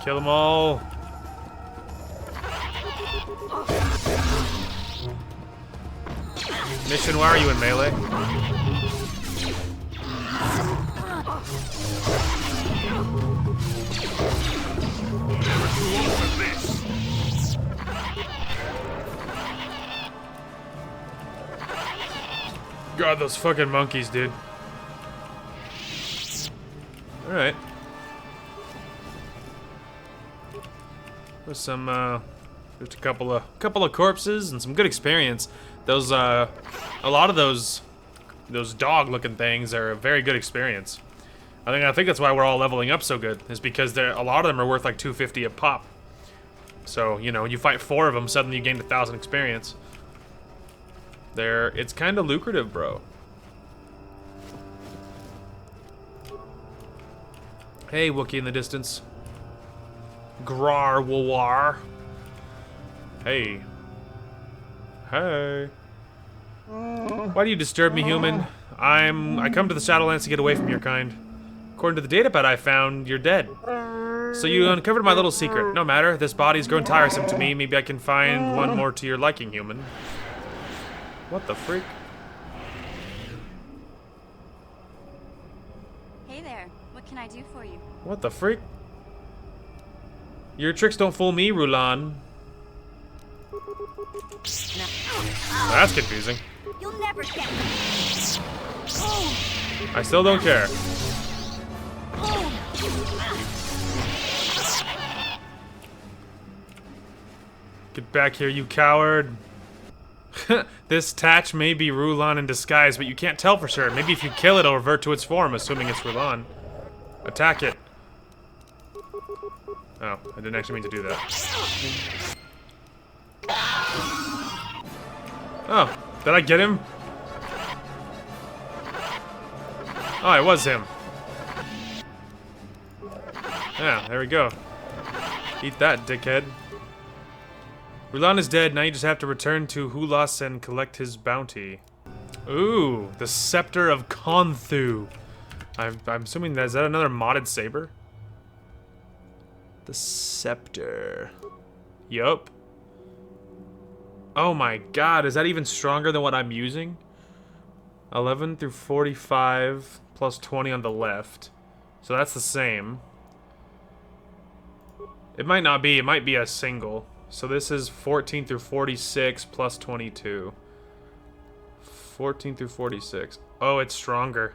Kill them all. Mission, why are you in melee? God, those fucking monkeys, dude. Alright. There's some, just a couple of corpses and some good experience. Those, a lot of those dog-looking things are a very good experience. I think that's why we're all leveling up so good, is because a lot of them are worth like 250 a pop. So, you know, you fight 4 of them, suddenly you gain 1,000 experience. It's kind of lucrative, bro. Hey, Wookiee in the distance. Grar Wawar. Hey. Hey. Why do you disturb me, human? I come to the Shadowlands to get away from your kind. According to the datapad I found, you're dead. So you uncovered my little secret. No matter, this body's grown tiresome to me. Maybe I can find one more to your liking, human. What the freak? Hey there, what can I do for you? What the freak? Your tricks don't fool me, Rulan. That's confusing. You'll never get me. I still don't care. Get back here, you coward. This Tatch may be Rulan in disguise, but you can't tell for sure. Maybe if you kill it, it'll revert to its form, assuming it's Rulan. Attack it. Oh, I didn't actually mean to do that. Oh, did I get him? Oh, it was him. Yeah, there we go. Eat that, dickhead. Rulan is dead, now you just have to return to Hulas and collect his bounty. Ooh, the Scepter of Konthu. I'm assuming is that another modded saber? The Scepter. Yup. Oh my god, is that even stronger than what I'm using? 11 through 45 plus 20 on the left. So that's the same. It might not be, it might be a single. So this is 14 through 46 plus 22. 14 through 46. Oh, it's stronger.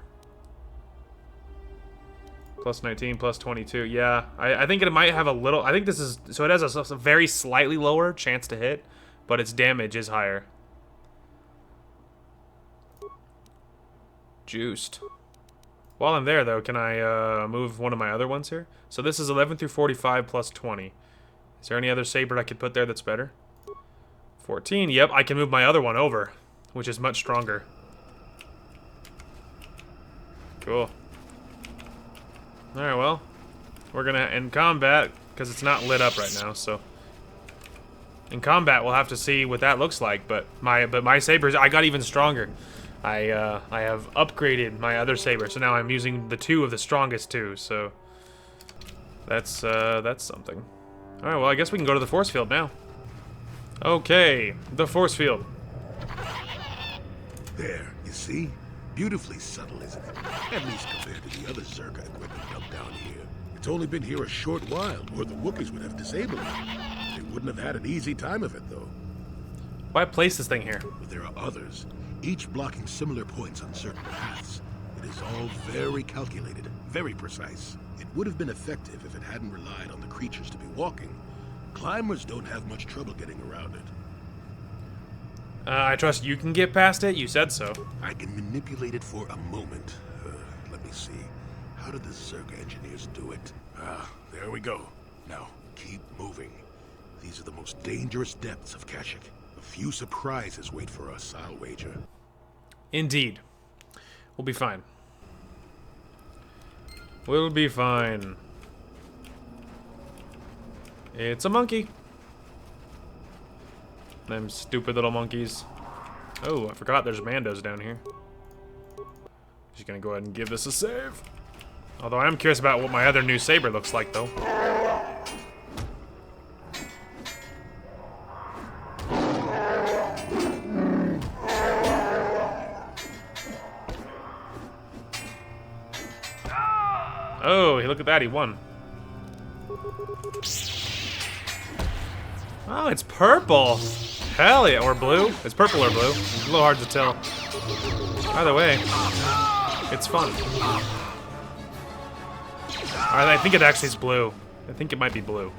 Plus 19, plus 22. Yeah, I think it might have a little... I think this is... So it has a very slightly lower chance to hit, but its damage is higher. Juiced. While I'm there, though, can I move one of my other ones here? So this is 11 through 45 plus 20. Is there any other saber I could put there that's better? 14. Yep, I can move my other one over, which is much stronger. Cool. Alright, well, we're gonna end combat, because it's not lit up right now, so... In combat, we'll have to see what that looks like, but my sabers, I got even stronger. I have upgraded my other saber, so now I'm using the 2 of the strongest 2, so... That's something. Alright, well, I guess we can go to the force field now. Okay, the force field. There, you see? Beautifully subtle, isn't it? At least compared to the other Zerga equipment dumped down here. It's only been here a short while, or the Wookiees would have disabled it. Wouldn't have had an easy time of it, though. Why place this thing here? But there are others, each blocking similar points on certain paths. It is all very calculated, very precise. It would have been effective if it hadn't relied on the creatures to be walking. Climbers don't have much trouble getting around it. I trust you can get past it? You said so. I can manipulate it for a moment. Let me see. How did the Zerg engineers do it? There we go. Now, keep moving. These are the most dangerous depths of Kashyyyk. A few surprises wait for us, I'll wager. Indeed. We'll be fine. We'll be fine. It's a monkey. Them stupid little monkeys. Oh, I forgot there's Mandos down here. Just gonna go ahead and give this a save. Although I am curious about what my other new saber looks like, though. Oh, look at that, he won. Oh, it's purple. Hell yeah, or blue. It's purple or blue. It's a little hard to tell. Either way, it's fun. I think it actually is blue. I think it might be blue.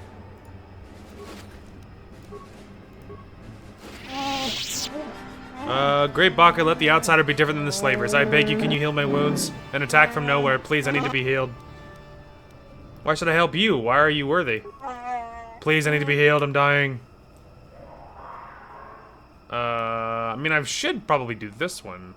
Great Baka, let the outsider be different than the slavers. I beg you, can you heal my wounds? An attack from nowhere. Please, I need to be healed. Why should I help you? Why are you worthy? Please, I need to be healed. I'm dying. I mean, I should probably do this one.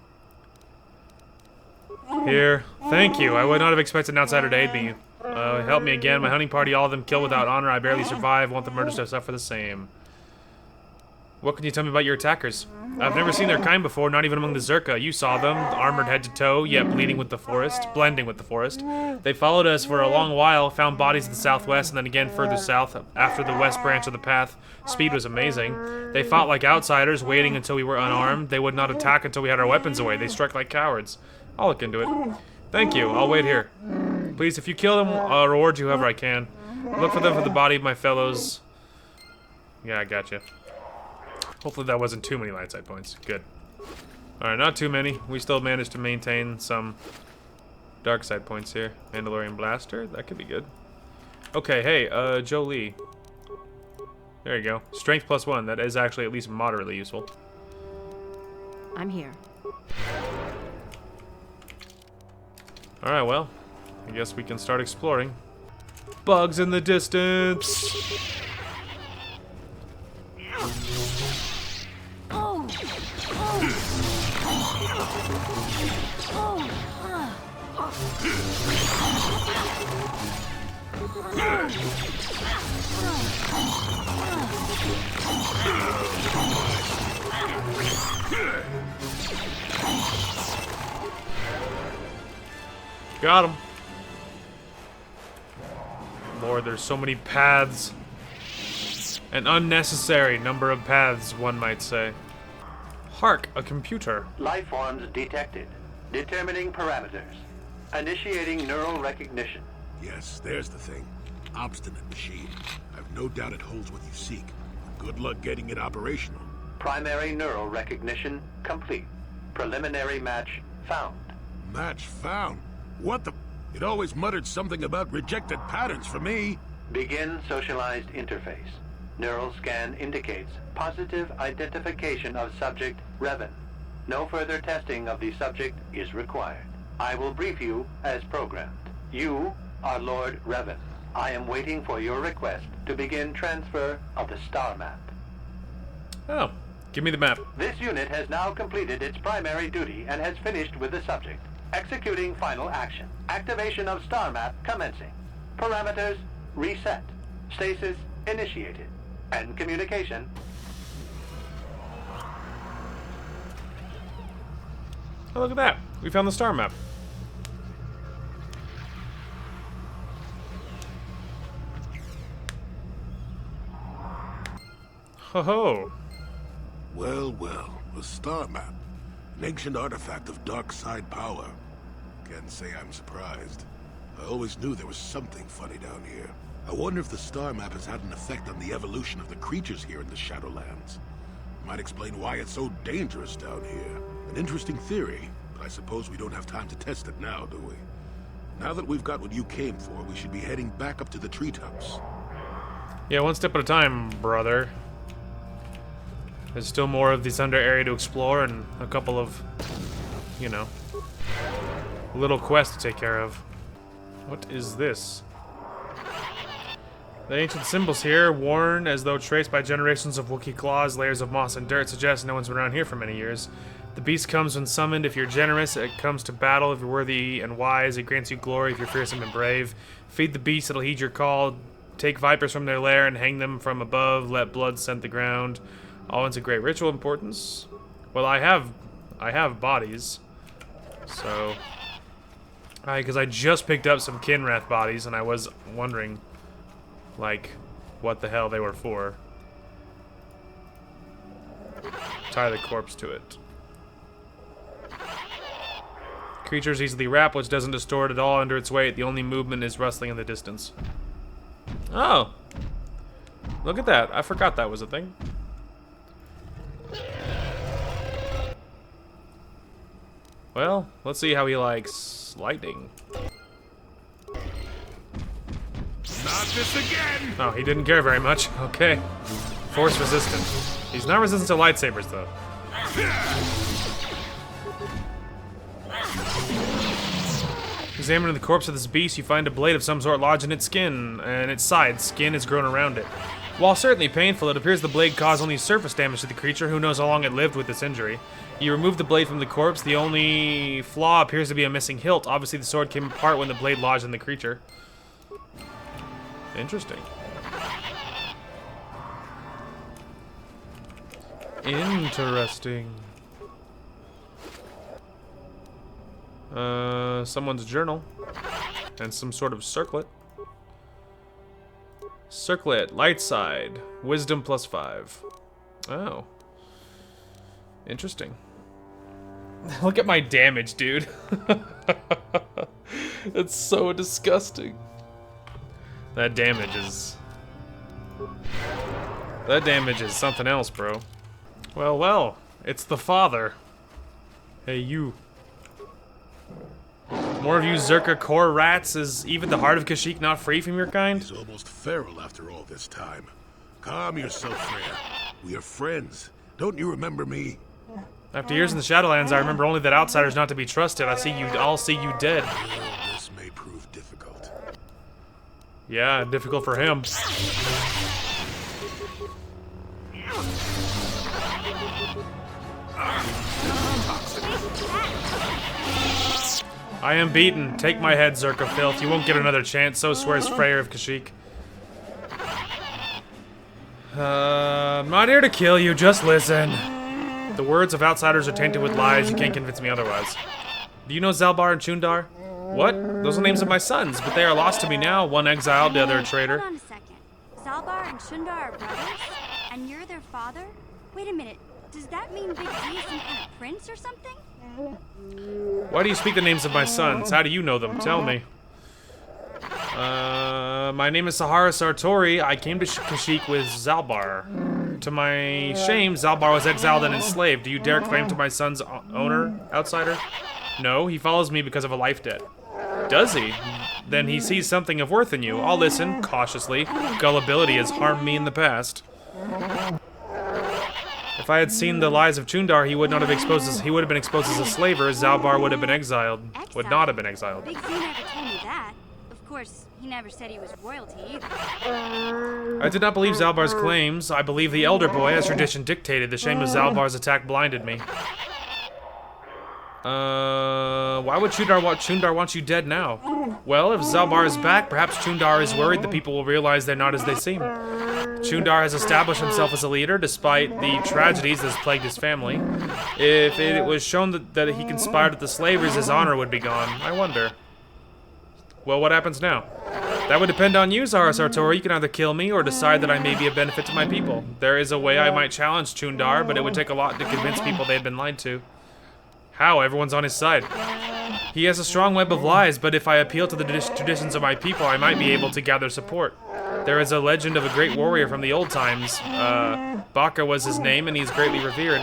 Here. Thank you. I would not have expected an outsider to aid me. Help me again. My hunting party, all of them killed without honor. I barely survive. Want the murders to suffer the same. What can you tell me about your attackers? I've never seen their kind before, not even among the Zerka. You saw them, armored head to toe, yet blending with the forest. They followed us for a long while, found bodies in the southwest, and then again further south, after the west branch of the path. Speed was amazing. They fought like outsiders, waiting until we were unarmed. They would not attack until we had our weapons away. They struck like cowards. I'll look into it. Thank you, I'll wait here. Please, if you kill them, I'll reward you however I can. Look for them for the body of my fellows. Yeah, I gotcha. Hopefully that wasn't too many light side points. Good. Alright, not too many. We still managed to maintain some dark side points here. Mandalorian Blaster, that could be good. Okay, hey, Jolie. There you go. Strength +1, that is actually at least moderately useful. I'm here. Alright, well, I guess we can start exploring. Bugs in the distance! Got him. Lord, there's so many paths. An unnecessary number of paths, one might say. Hark, a computer. Life forms detected. Determining parameters. Initiating neural recognition. Yes, there's the thing. Obstinate machine. I've no doubt it holds what you seek. Good luck getting it operational. Primary neural recognition complete. Preliminary match found. Match found? What the? It always muttered something about rejected patterns for me. Begin socialized interface. Neural scan indicates positive identification of subject Revan. No further testing of the subject is required. I will brief you as programmed. You are Lord Revan. I am waiting for your request to begin transfer of the star map. Oh, give me the map. This unit has now completed its primary duty and has finished with the subject. Executing final action. Activation of star map commencing. Parameters reset. Stasis initiated. And communication. Oh, look at that. We found the star map. Ho-ho. Well, well, a star map. An ancient artifact of dark side power. Can't say I'm surprised. I always knew there was something funny down here. I wonder if the star map has had an effect on the evolution of the creatures here in the Shadowlands. Might explain why it's so dangerous down here. An interesting theory, but I suppose we don't have time to test it now, do we? Now that we've got what you came for, we should be heading back up to the treetops. Yeah, one step at a time, brother. There's still more of this under area to explore and a couple of, you know, little quests to take care of. What is this? The ancient symbols here, worn as though traced by generations of Wookiee claws, layers of moss and dirt, suggest no one's been around here for many years. The beast comes when summoned if you're generous. It comes to battle if you're worthy and wise. It grants you glory if you're fearsome and brave. Feed the beast, it'll heed your call. Take vipers from their lair and hang them from above. Let blood scent the ground. All into great ritual importance. Well, I have bodies. So, because I just picked up some Kinrath bodies and I was wondering, like, what the hell they were for. Tie the corpse to it. Creature's easily wrapped, which doesn't distort at all under its weight. The only movement is rustling in the distance. Oh! Look at that. I forgot that was a thing. Well, let's see how he likes lightning. Not this again! Oh, he didn't care very much. Okay. Force resistant. He's not resistant to lightsabers, though. Examining the corpse of this beast, you find a blade of some sort lodged in its skin, and its side skin has grown around it. While certainly painful, it appears the blade caused only surface damage to the creature. Who knows how long it lived with this injury. You remove the blade from the corpse. The only flaw appears to be a missing hilt. Obviously, the sword came apart when the blade lodged in the creature. Interesting. Interesting. Someone's journal. And some sort of circlet. Circlet, light side, wisdom +5. Oh. Interesting. Look at my damage, dude. It's so disgusting. That damage is something else, bro. Well, well, it's the father. Hey, you. More of you Zerka core rats. Is even the heart of Kashyyyk not free from your kind? He's almost feral after all this time. Calm yourself, Freya. We are friends. Don't you remember me? After years in the Shadowlands, I remember only that outsiders not to be trusted. I'll see you dead. Well, this may prove difficult. Yeah, difficult for him. I am beaten. Take my head, Zerka filth. You won't get another chance, so swears Freyr of Kashyyyk. I'm not here to kill you, just listen. The words of outsiders are tainted with lies. You can't convince me otherwise. Do you know Zalbar and Chundar? What? Those are the names of my sons, but they are lost to me now. One exiled, the other a traitor. Hold on a second. Zalbar and Chundar are brothers? And you're their father? Wait a minute. Does that mean Big Z is some kind of prince or something? Why do you speak the names of my sons? How do you know them? Tell me. My name is Sahara Sartori. I came to Kashyyyk with Zalbar. To my shame, Zalbar was exiled and enslaved. Do you dare claim to my son's owner, outsider? No, he follows me because of a life debt. Does he? Then he sees something of worth in you. I'll listen, cautiously. Gullibility has harmed me in the past. If I had seen the lies of Chundar, he would not have exposed as, he would have been exposed as a slaver. Zalbar would have been exiled. Would not have been exiled. Big Z never told me that. Of course, he never said he was royalty either. I did not believe Zalbar's claims. I believe the elder boy, as tradition dictated. The shame of Zalbar's attack blinded me. Why would Chundar want you dead now? Well, if Zalbar is back, perhaps Chundar is worried the people will realize they're not as they seem. Chundar has established himself as a leader, despite the tragedies that has plagued his family. If it was shown that he conspired with the slavers, his honor would be gone. I wonder. Well, what happens now? That would depend on you, Zara Sartori. You can either kill me or decide that I may be a benefit to my people. There is a way I might challenge Chundar, but it would take a lot to convince people they had been lied to. How? Everyone's on his side. He has a strong web of lies, but if I appeal to the traditions of my people, I might be able to gather support. There is a legend of a great warrior from the old times. Baka was his name, and he's greatly revered.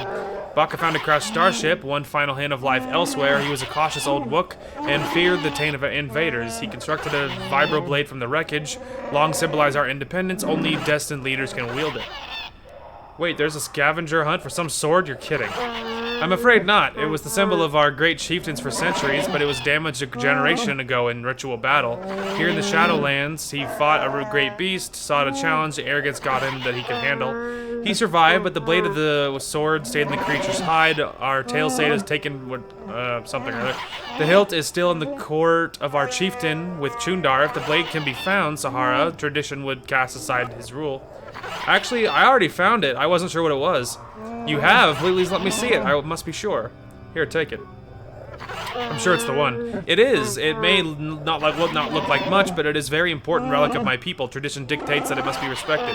Baka found a crashed starship, one final hint of life elsewhere. He was a cautious old Wook and feared the taint of invaders. He constructed a vibroblade from the wreckage. Long symbolize our independence. Only destined leaders can wield it. Wait, there's a scavenger hunt for some sword? You're kidding. I'm afraid not. It was the symbol of our great chieftains for centuries, but it was damaged a generation ago in ritual battle. Here in the Shadowlands, he fought a great beast, sought a challenge, arrogance got him that he could handle. He survived, but the blade of the sword stayed in the creature's hide. Our tale say it has taken something or other. The hilt is still in the court of our chieftain with Chundar. If the blade can be found, Sahara, tradition would cast aside his rule. Actually, I already found it. I wasn't sure what it was. You have? Please let me see it. I must be sure. Here, take it. I'm sure it's the one. It is. It may not look like much, but it is a very important relic of my people. Tradition dictates that it must be respected.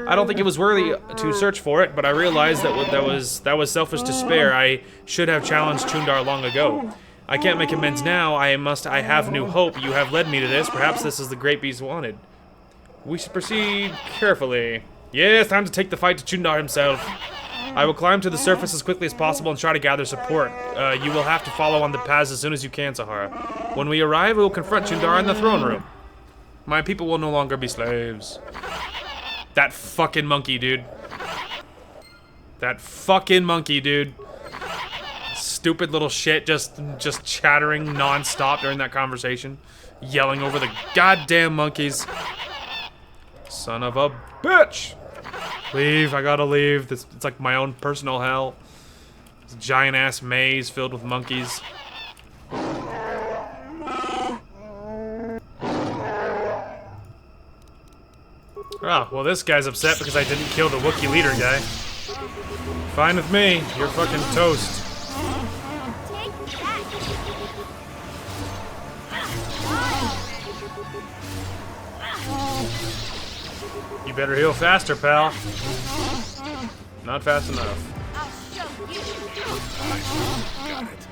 I don't think it was worthy to search for it, but I realized that was selfish despair. I should have challenged Chundar long ago. I can't make amends now. I have new hope. You have led me to this. Perhaps this is the great beast wanted. We should proceed carefully. Yes, time to take the fight to Chundar himself. I will climb to the surface as quickly as possible and try to gather support. You will have to follow on the paths as soon as you can, Sahara. When we arrive, we will confront Chundar in the throne room. My people will no longer be slaves. That fucking monkey, dude. That fucking monkey, dude. Stupid little shit just chattering non-stop during that conversation. Yelling over the goddamn monkeys. Son of a bitch! Leave, I gotta leave. It's like my own personal hell. This giant ass maze filled with monkeys. Oh, well this guy's upset because I didn't kill the Wookiee leader guy. Fine with me, you're fucking toast. You better heal faster, pal. Not fast enough. Got it.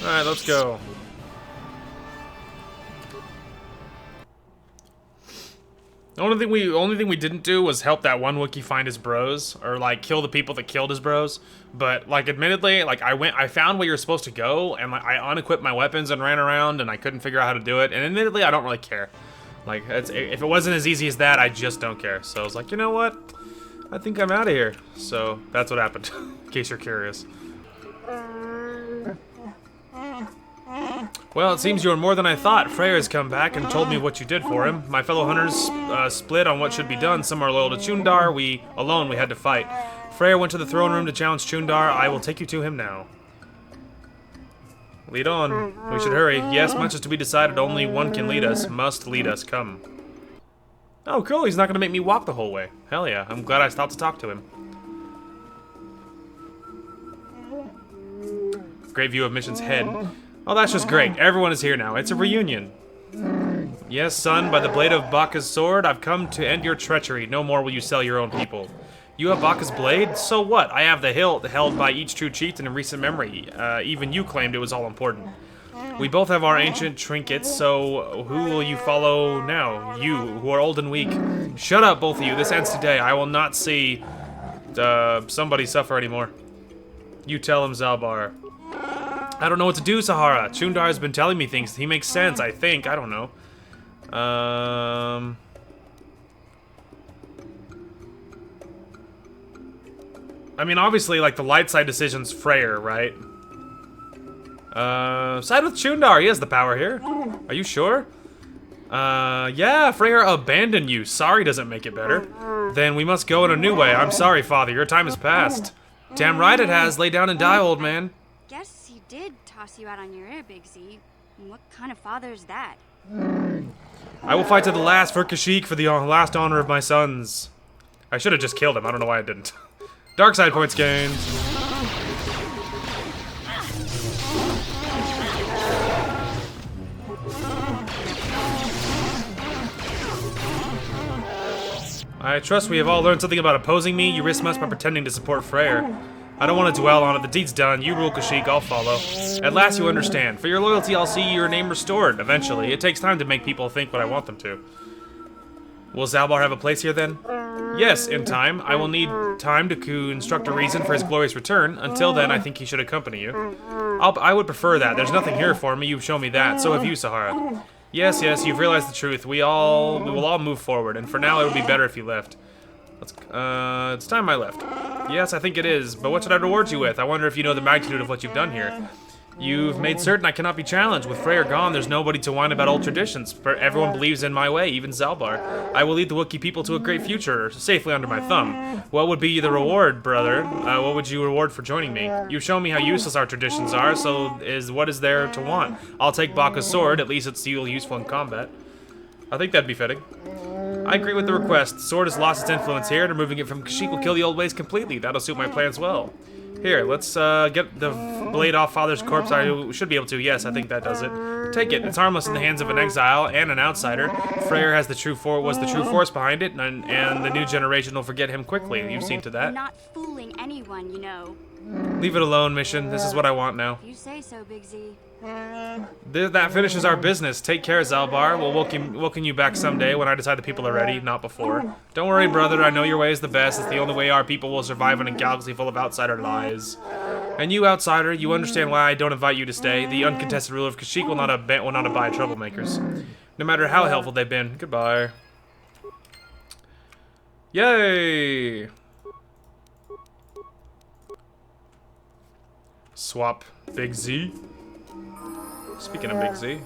Alright, let's go. The only thing we didn't do was help that one Wookiee find his bros, or like kill the people that killed his bros. But like, admittedly, like I found where you're supposed to go, and like I unequipped my weapons and ran around, and I couldn't figure out how to do it. And admittedly, I don't really care. Like, if it wasn't as easy as that, I just don't care. So I was like, you know what? I think I'm out of here. So that's what happened. In case you're curious. Well, it seems you are more than I thought. Freyr has come back and told me what you did for him. My fellow hunters split on what should be done. Some are loyal to Chundar. We had to fight. Freyr went to the throne room to challenge Chundar. I will take you to him now. Lead on. We should hurry. Yes, much is to be decided. Only one can lead us. Must lead us. Come. Oh, cool. He's not going to make me walk the whole way. Hell yeah. I'm glad I stopped to talk to him. Great view of Mission's head. Oh, that's just great. Everyone is here now. It's a reunion. Yes, son, by the blade of Baka's sword, I've come to end your treachery. No more will you sell your own people. You have Baka's blade? So what? I have the hilt held by each true chieftain in recent memory. Even you claimed it was all important. We both have our ancient trinkets, so who will you follow now? You, who are old and weak. Shut up, both of you. This ends today. I will not see somebody suffer anymore. You tell him, Zalbar. I don't know what to do, Sahara. Chundar has been telling me things. He makes sense, I think. I don't know. I mean, obviously, like, the light side decision's Freyr, right? Side with Chundar. He has the power here. Are you sure? Yeah, Freyr abandoned you. Sorry doesn't make it better. Then we must go in a new way. I'm sorry, Father. Your time has passed. Damn right it has. Lay down and die, old man. Guess he did toss you out on your ear, Big Z. What kind of father is that? I will fight to the last for Kashyyyk for the last honor of my sons. I should have just killed him. I don't know why I didn't. Dark side points gained. I trust we have all learned something about opposing me. You risk much by pretending to support Freyr. I don't want to dwell on it. The deed's done. You rule Kashyyyk, I'll follow. At last you understand. For your loyalty, I'll see your name restored, eventually. It takes time to make people think what I want them to. Will Zalbar have a place here, then? Yes, in time. I will need time to construct a reason for his glorious return. Until then, I think he should accompany you. I would prefer that. There's nothing here for me. You've shown me that. So have you, Sahara. Yes, you've realized the truth. We will all move forward, and for now, it would be better if you left. It's time I left. Yes, I think it is, but what should I reward you with? I wonder if you know the magnitude of what you've done here. You've made certain I cannot be challenged. With Freyr gone, there's nobody to whine about old traditions. For everyone believes in my way, even Zalbar. I will lead the Wookiee people to a great future, safely under my thumb. What would be the reward, brother? What would you reward for joining me? You've shown me how useless our traditions are, so what is there to want? I'll take Baka's sword, at least it's still useful in combat. I think that'd be fitting. I agree with the request. The sword has lost its influence here, and removing it from Kashyyyk will kill the old ways completely. That'll suit my plans well. Here, let's get the blade off Father's corpse. I should be able to. Yes, I think that does it. Take it. It's harmless in the hands of an exile and an outsider. Freyr was the true force behind it, and the new generation will forget him quickly. You've seen to that. I'm not fooling anyone, you know. Leave it alone, Mission. This is what I want now. You say so, Big Z. That finishes our business. Take care, Zalbar. We'll welcome you back someday when I decide the people are ready, not before. Don't worry, brother. I know your way is the best. It's the only way our people will survive in a galaxy full of outsider lies. And you, outsider, you understand why I don't invite you to stay. The uncontested ruler of Kashyyyk will not abide troublemakers, no matter how helpful they've been. Goodbye. Yay! Swap Big Z. Speaking of Big Z.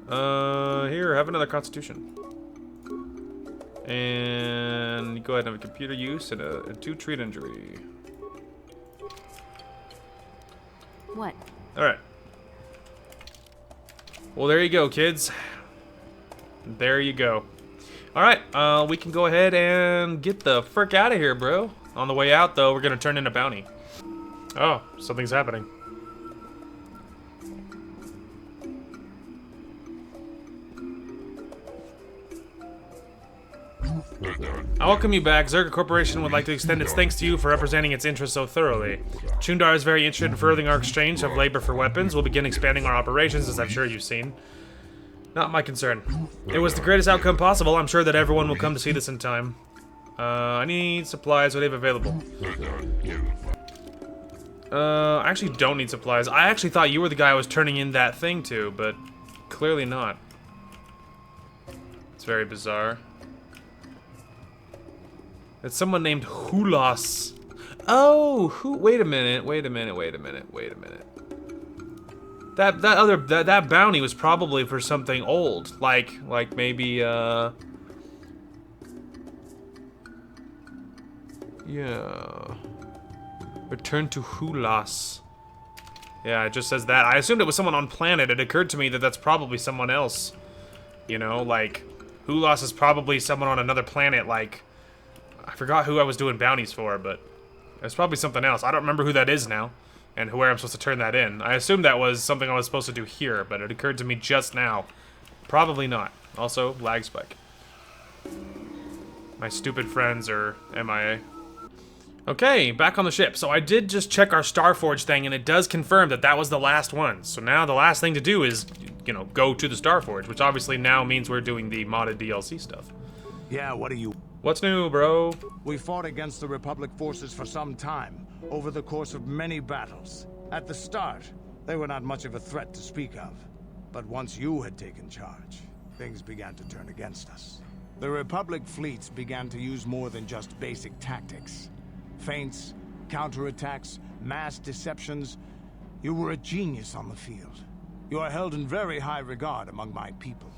Here, have another constitution. And go ahead and have a computer use and a 2 treat injury. What? Alright. Well, there you go, kids. There you go. Alright, we can go ahead and get the frick out of here, bro. On the way out, though, we're gonna turn in a bounty. Oh, something's happening. I welcome you back. Zerga Corporation would like to extend its thanks to you for representing its interests so thoroughly. Chundar is very interested in furthering our exchange of labor for weapons. We'll begin expanding our operations, as I'm sure you've seen. Not my concern. It was the greatest outcome possible. I'm sure that everyone will come to see this in time. I need supplies. What do you have available? I actually don't need supplies. I actually thought you were the guy I was turning in that thing to, but clearly not. It's very bizarre. It's someone named Hulas. Oh, wait a minute. That bounty was probably for something old, like maybe yeah. Return to Hulas. Yeah, it just says that. I assumed it was someone on planet. It occurred to me that that's probably someone else. You know, like Hulas is probably someone on another planet. Like I forgot who I was doing bounties for, but it's probably something else. I don't remember who that is now, and where I'm supposed to turn that in. I assumed that was something I was supposed to do here, but it occurred to me just now. Probably not. Also, lag spike. My stupid friends are MIA. Okay, back on the ship. So I did just check our Starforge thing, and it does confirm that that was the last one. So now the last thing to do is, you know, go to the Starforge, which obviously now means we're doing the modded DLC stuff. Yeah, what are you? What's new, bro? We fought against the Republic forces for some time, over the course of many battles. At the start, they were not much of a threat to speak of. But once you had taken charge, things began to turn against us. The Republic fleets began to use more than just basic tactics. Feints, counterattacks, mass deceptions. You were a genius on the field. You are held in very high regard among my people.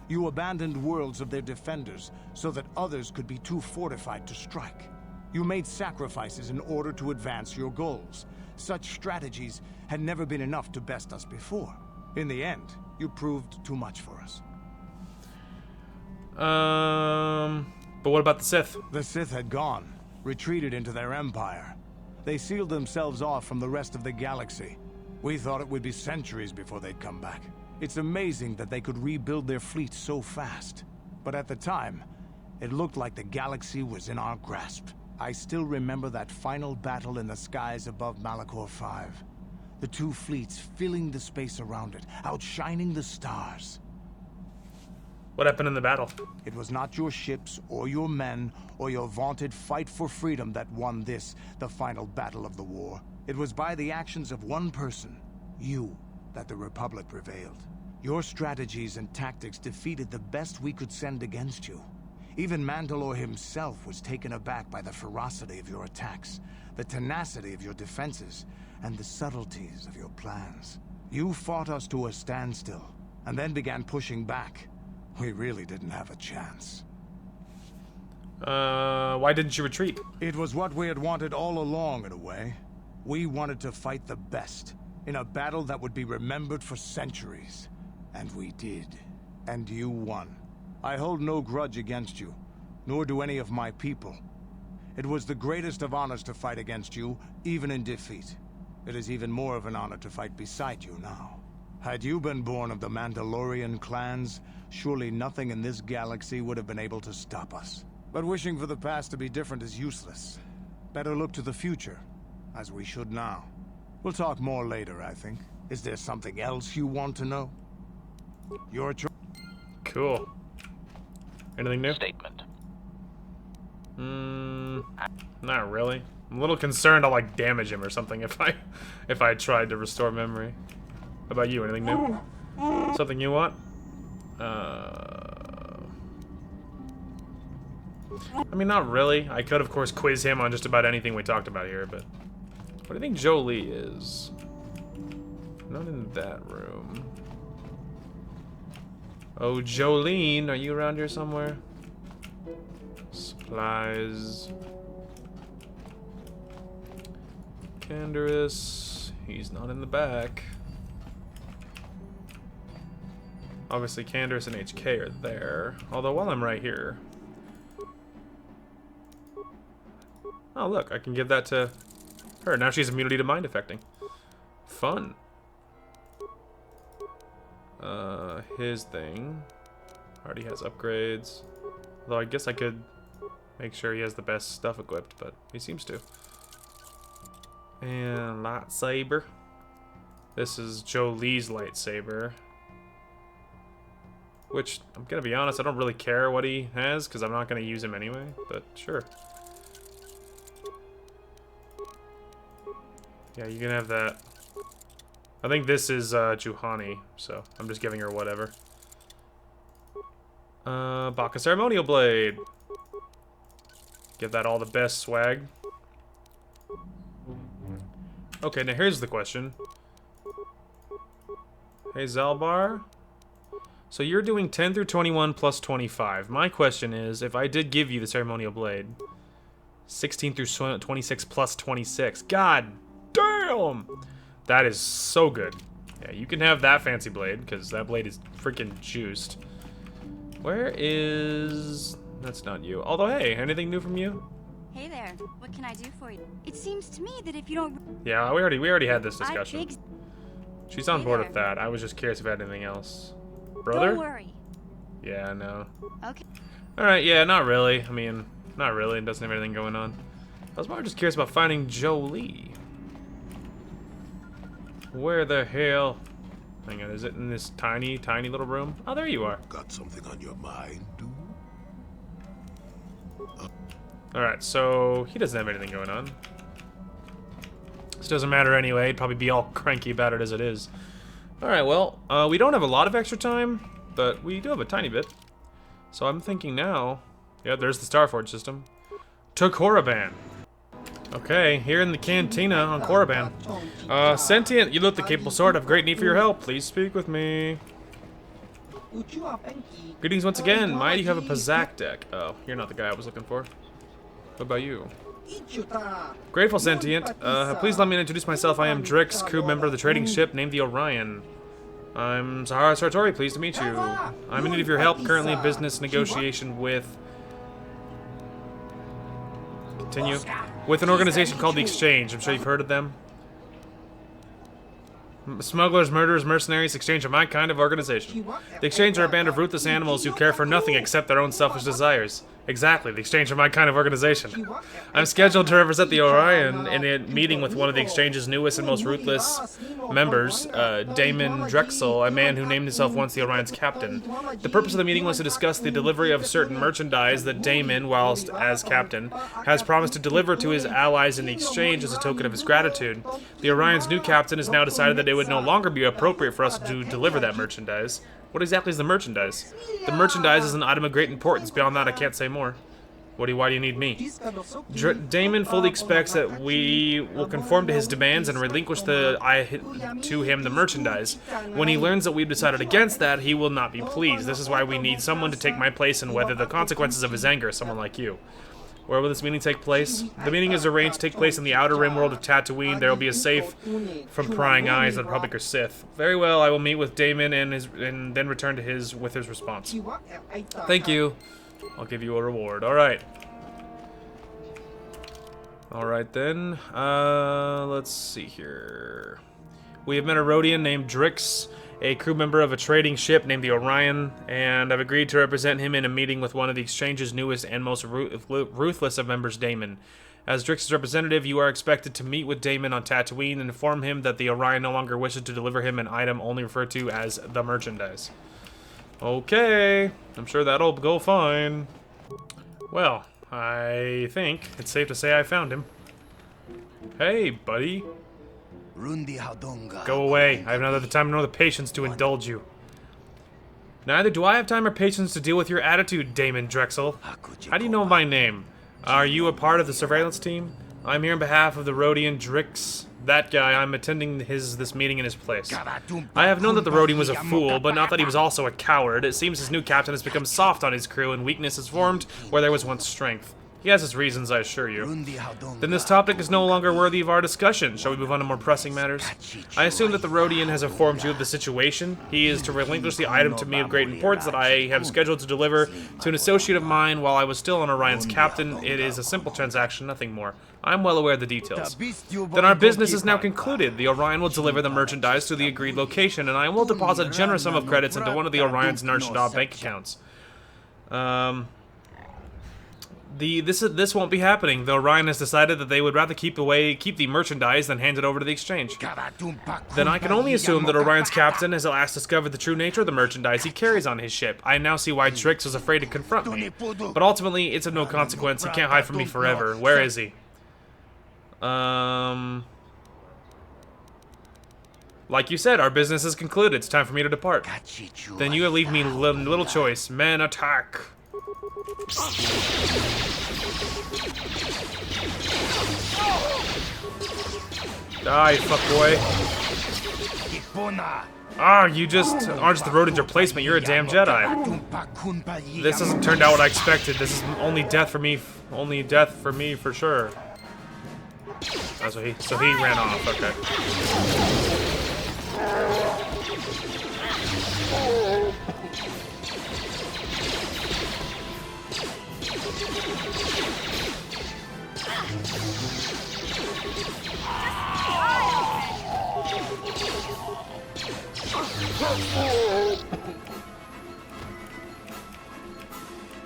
You abandoned worlds of their defenders so that others could be too fortified to strike. You made sacrifices in order to advance your goals. Such strategies had never been enough to best us before. In the end, you proved too much for us. But what about the Sith? The Sith had gone, retreated into their empire. They sealed themselves off from the rest of the galaxy. We thought it would be centuries before they'd come back. It's amazing that they could rebuild their fleet so fast. But at the time, it looked like the galaxy was in our grasp. I still remember that final battle in the skies above Malachor 5. The two fleets filling the space around it, outshining the stars. What happened in the battle? It was not your ships or your men or your vaunted fight for freedom that won this, the final battle of the war. It was by the actions of one person, you, that the Republic prevailed. Your strategies and tactics defeated the best we could send against you. Even Mandalore himself was taken aback by the ferocity of your attacks, the tenacity of your defenses, and the subtleties of your plans. You fought us to a standstill, and then began pushing back. We really didn't have a chance. Why didn't you retreat? It was what we had wanted all along, in a way. We wanted to fight the best, in a battle that would be remembered for centuries. And we did. And you won. I hold no grudge against you, nor do any of my people. It was the greatest of honors to fight against you, even in defeat. It is even more of an honor to fight beside you now. Had you been born of the Mandalorian clans, surely nothing in this galaxy would have been able to stop us. But wishing for the past to be different is useless. Better look to the future, as we should now. We'll talk more later, I think. Is there something else you want to know? Your choice. Cool. Anything new? Statement. Not really. I'm a little concerned I'll like damage him or something if I tried to restore memory. How about you? Anything new? Something you want? I mean, not really. I could, of course, quiz him on just about anything we talked about here, but what do you think Jolie is? Not in that room. Oh, Jolene, are you around here somewhere? Supplies. Canderous. He's not in the back. Obviously, Canderous and HK are there. Although, while I'm right here... Oh, look, I can give that to her. Now she has immunity to mind affecting. Fun. His thing already has upgrades. Although I guess I could make sure he has the best stuff equipped, but he seems to. And lightsaber. This is Jolie's lightsaber. Which, I'm gonna be honest, I don't really care what he has, because I'm not gonna use him anyway, but sure. Yeah, you can have that. I think this is Juhani, so I'm just giving her whatever. Baka Ceremonial Blade. Give that all the best swag. Okay, now here's the question. Hey, Zalbar. So you're doing 10 through 21 plus 25. My question is, if I did give you the Ceremonial Blade, 16 through 26 plus 26. God damn! That is so good. Yeah, you can have that fancy blade, because that blade is freaking juiced. Where is... That's not you. Although, hey, anything new from you? Hey there, what can I do for you? It seems to me that if you don't... Yeah, we already had this discussion. Big... She's on Hey board there. with that. I was just curious if I had anything else. Brother? Don't worry. Yeah, I know. Okay. Alright, yeah, not really. I mean, not really. It doesn't have anything going on. I was more just curious about finding Jolie. Where the hell? Hang on, is it in this tiny, tiny little room? Oh, there you are. Got something on your mind, dude? Alright, so he doesn't have anything going on. This doesn't matter anyway. He'd probably be all cranky about it as it is. Alright, well, we don't have a lot of extra time, but we do have a tiny bit. So I'm thinking now... Yeah, there's the Starforge system. To Korriban. Okay, here in the cantina on Korriban. Sentient, you look the capable sort. Have great need for your help. Please speak with me. Greetings once again. Mighty, you have a Pazak deck. Oh, you're not the guy I was looking for. What about you? Grateful Sentient. Please let me introduce myself. I am Drix, crew member of the trading ship named the Orion. I'm Sahara Sartori, pleased to meet you. I'm in need of your help, currently in business negotiation with... Continue. With an organization called the Exchange. I'm sure you've heard of them. Smugglers, murderers, mercenaries, Exchange are my kind of organization. The Exchange are a band of ruthless animals who care for nothing except their own selfish desires. Exactly, the exchange for my kind of organization. I'm scheduled to represent the Orion in a meeting with one of the exchange's newest and most ruthless members, Damon Drexel, a man who named himself once the Orion's captain. The purpose of the meeting was to discuss the delivery of certain merchandise that Damon, whilst as captain, has promised to deliver to his allies in exchange as a token of his gratitude. The Orion's new captain has now decided that it would no longer be appropriate for us to deliver that merchandise. What exactly is the merchandise? The merchandise is an item of great importance. Beyond that, I can't say more. Why do you need me? Damon fully expects that we will conform to his demands and relinquish to him the merchandise. When he learns that we've decided against that, he will not be pleased. This is why we need someone to take my place and weather the consequences of his anger, someone like you. Where will this meeting take place? The meeting is arranged to take place in the outer rim world of Tatooine. There will be a safe from prying eyes of the Republic or Sith. Very well, I will meet with Damon and then return to with his response. Thank you. I'll give you a reward. Alright. Alright then. Let's see here. We have met a Rhodian named Drix, a crew member of a trading ship named the Orion, and I've agreed to represent him in a meeting with one of the exchange's newest and most ruthless of members, Damon. As Drix's representative, you are expected to meet with Damon on Tatooine and inform him that the Orion no longer wishes to deliver him an item only referred to as the merchandise. Okay, I'm sure that'll go fine. Well, I think it's safe to say I found him. Hey, buddy. Go away. I have neither the time nor the patience to indulge you. Neither do I have time or patience to deal with your attitude, Damon Drexel. How do you know my name? Are you a part of the surveillance team? I'm here on behalf of the Rhodian Drix. That guy, I'm attending this meeting in his place. I have known that the Rhodian was a fool, but not that he was also a coward. It seems his new captain has become soft on his crew, and weakness has formed where there was once strength. He has his reasons, I assure you. Then this topic is no longer worthy of our discussion. Shall we move on to more pressing matters? I assume that the Rhodian has informed you of the situation. He is to relinquish the item to me of great importance that I have scheduled to deliver to an associate of mine while I was still on Orion's captain. It is a simple transaction, nothing more. I'm well aware of the details. Then our business is now concluded. The Orion will deliver the merchandise to the agreed location, and I will deposit a generous sum of credits into one of the Orion's Narshada bank accounts. This won't be happening. The Orion has decided that they would rather keep the merchandise than hand it over to the exchange. Then I can only assume that Orion's captain has at last discovered the true nature of the merchandise he carries on his ship. I now see why Drix was afraid to confront me. But ultimately, it's of no consequence. He can't hide from me forever. Where is he? Like you said, our business is concluded. It's time for me to depart. Then you leave me little choice. Men, attack. Die, fuckboy. Ah, you just aren't the Rhodian's replacement. You're a damn Jedi. This hasn't turned out what I expected. This is only death for me. Only death for me, for sure. Oh, so he ran off. Okay.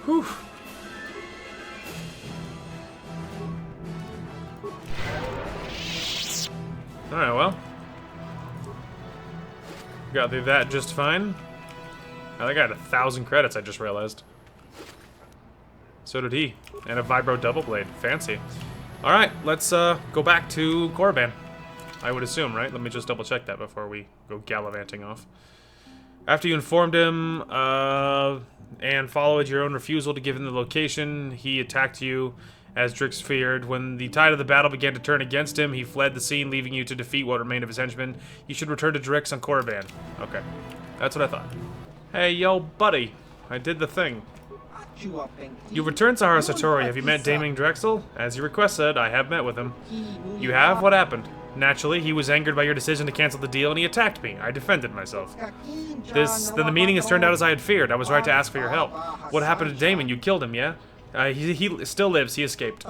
Whew. Alright, well. Got through that just fine. I think I had 1,000 credits, I just realized. So did he. And a Vibro Double Blade. Fancy. Alright, let's go back to Korriban. I would assume, right? Let me just double check that before we go gallivanting off. After you informed him and followed your own refusal to give him the location, he attacked you as Drix feared. When the tide of the battle began to turn against him, he fled the scene, leaving you to defeat what remained of his henchmen. You should return to Drix on Korriban. Okay, that's what I thought. Hey, yo, buddy. I did the thing. You returned, Sahara Satori. Have you met Damon Drexel? As you requested, I have met with him. You have? What happened? Naturally, he was angered by your decision to cancel the deal, and he attacked me. I defended myself. Then the meeting has turned out as I had feared. I was right to ask for your help. What happened to Damon? You killed him, yeah? He still lives. He escaped.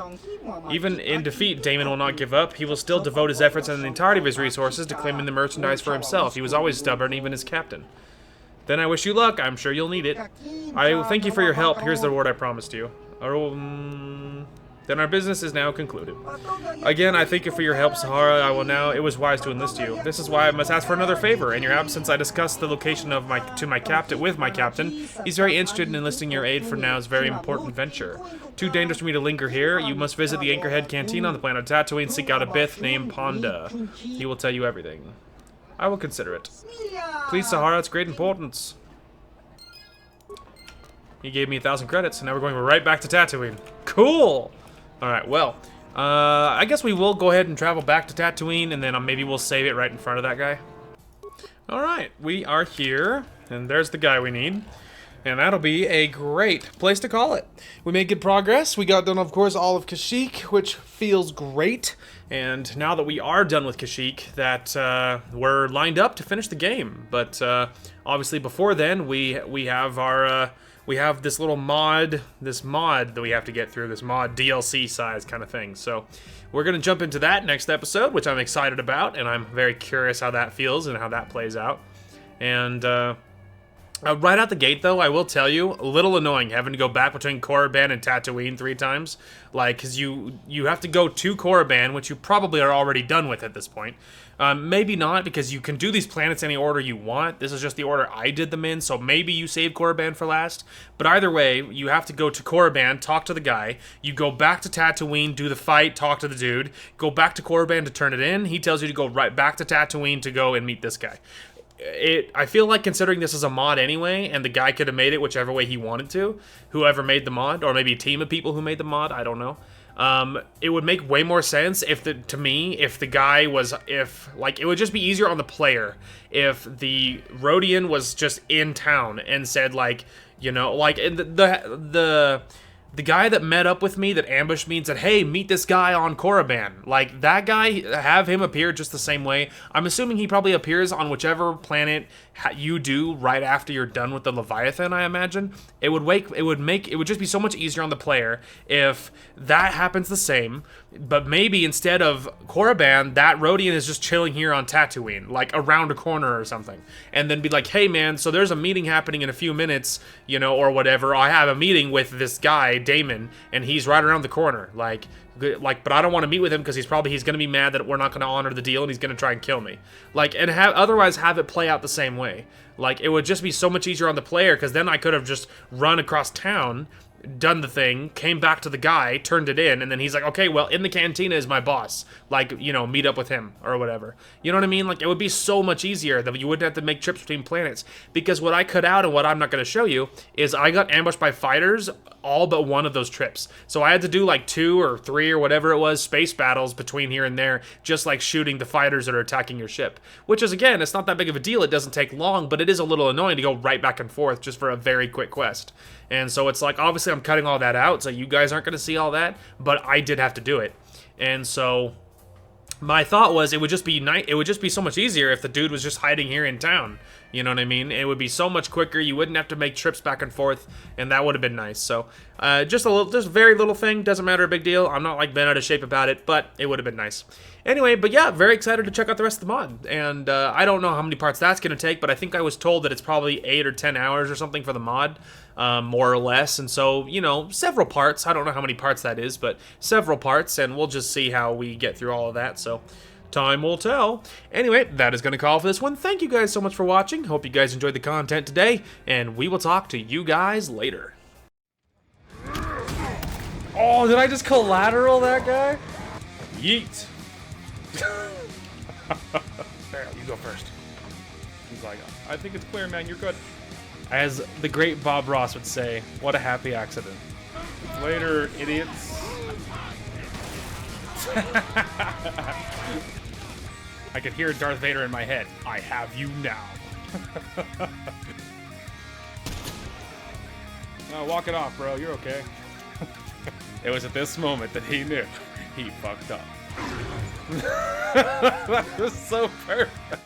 Even in defeat, Damon will not give up. He will still devote his efforts and the entirety of his resources to claiming the merchandise for himself. He was always stubborn, even as captain. Then I wish you luck. I'm sure you'll need it. I thank you for your help. Here's the reward I promised you. Then our business is now concluded. Again, I thank you for your help, Sahara. I will now. It was wise to enlist you. This is why I must ask for another favor. In your absence, I discussed the location of my captain with my captain. He's very interested in enlisting your aid for now's very important venture. Too dangerous for me to linger here. You must visit the Anchorhead Canteen on the planet Tatooine and seek out a Bith named Ponda. He will tell you everything. I will consider it. Please, Sahara, it's great importance. He gave me 1,000 credits, and now we're going right back to Tatooine. Cool! Alright, well, I guess we will go ahead and travel back to Tatooine, and then maybe we'll save it right in front of that guy. Alright, we are here, and there's the guy we need. And that'll be a great place to call it. We made good progress. We got done, of course, all of Kashyyyk, which feels great. And now that we are done with Kashyyyk, that we're lined up to finish the game. But obviously before then, we have our... we have this little mod, that we have to get through, this mod DLC size kind of thing. So we're going to jump into that next episode, which I'm excited about, and I'm very curious how that feels and how that plays out. And right out the gate, though, I will tell you, a little annoying having to go back between Korriban and Tatooine 3 times. Like, because you have to go to Korriban, which you probably are already done with at this point. Maybe not, because you can do these planets any order you want. This is just the order I did them in, so maybe you save Korriban for last. But either way, you have to go to Korriban, talk to the guy. You go back to Tatooine, do the fight, talk to the dude. Go back to Korriban to turn it in. He tells you to go right back to Tatooine to go and meet this guy. I feel like, considering this is a mod anyway, and the guy could have made it whichever way he wanted to, whoever made the mod, or maybe a team of people who made the mod, I don't know. It would make way more sense if the guy was, like, it would just be easier on the player if the Rodian was just in town and said, like, you know, like, the guy that met up with me, that ambushed me and said, hey, meet this guy on Korriban. Like, that guy, have him appear just the same way. I'm assuming he probably appears on whichever planet you do right after you're done with the Leviathan, I imagine. It would just be so much easier on the player if that happens the same, but maybe instead of Korriban, that Rodian is just chilling here on Tatooine, like around a corner or something. And then be like, hey man, so there's a meeting happening in a few minutes, you know, or whatever. I have a meeting with this guy, Damon, and he's right around the corner. Like, but I don't want to meet with him because he's going to be mad that we're not going to honor the deal and he's going to try and kill me. Like, and otherwise have it play out the same way. Like, it would just be so much easier on the player, because then I could have just run across town, done the thing, came back to the guy, turned it in, and then he's like, okay, well, in the cantina is my boss. Like, you know, meet up with him or whatever. You know what I mean? Like, it would be so much easier that you wouldn't have to make trips between planets. Because what I cut out and what I'm not going to show you is I got ambushed by fighters all but one of those trips. So I had to do like 2 or 3 or whatever it was, space battles between here and there, just like shooting the fighters that are attacking your ship. Which is, again, it's not that big of a deal. It doesn't take long, but it is a little annoying to go right back and forth just for a very quick quest. And so it's like, obviously I'm cutting all that out, so you guys aren't going to see all that, but I did have to do it. And so my thought was it would just be so much easier if the dude was just hiding here in town. You know what I mean? It would be so much quicker. You wouldn't have to make trips back and forth, and that would have been nice. So just a very little thing. Doesn't matter, a big deal. I'm not like bent out of shape about it, but it would have been nice. Anyway, but yeah, very excited to check out the rest of the mod. And I don't know how many parts that's going to take, but I think I was told that it's probably 8 or 10 hours or something for the mod, more or less. And so, you know, several parts. I don't know how many parts that is, but several parts, and we'll just see how we get through all of that. So time will tell. Anyway, that is going to call for this one. Thank you guys so much for watching. Hope you guys enjoyed the content today, and we will talk to you guys later. Oh, did I just collateral that guy? Yeet. There, you go first. He's like, I think it's clear, man. You're good. As the great Bob Ross would say, what a happy accident. Later, idiots. I could hear Darth Vader in my head. I have you now. Oh, walk it off, bro. You're okay. It was at this moment that he knew he fucked up. That was so perfect.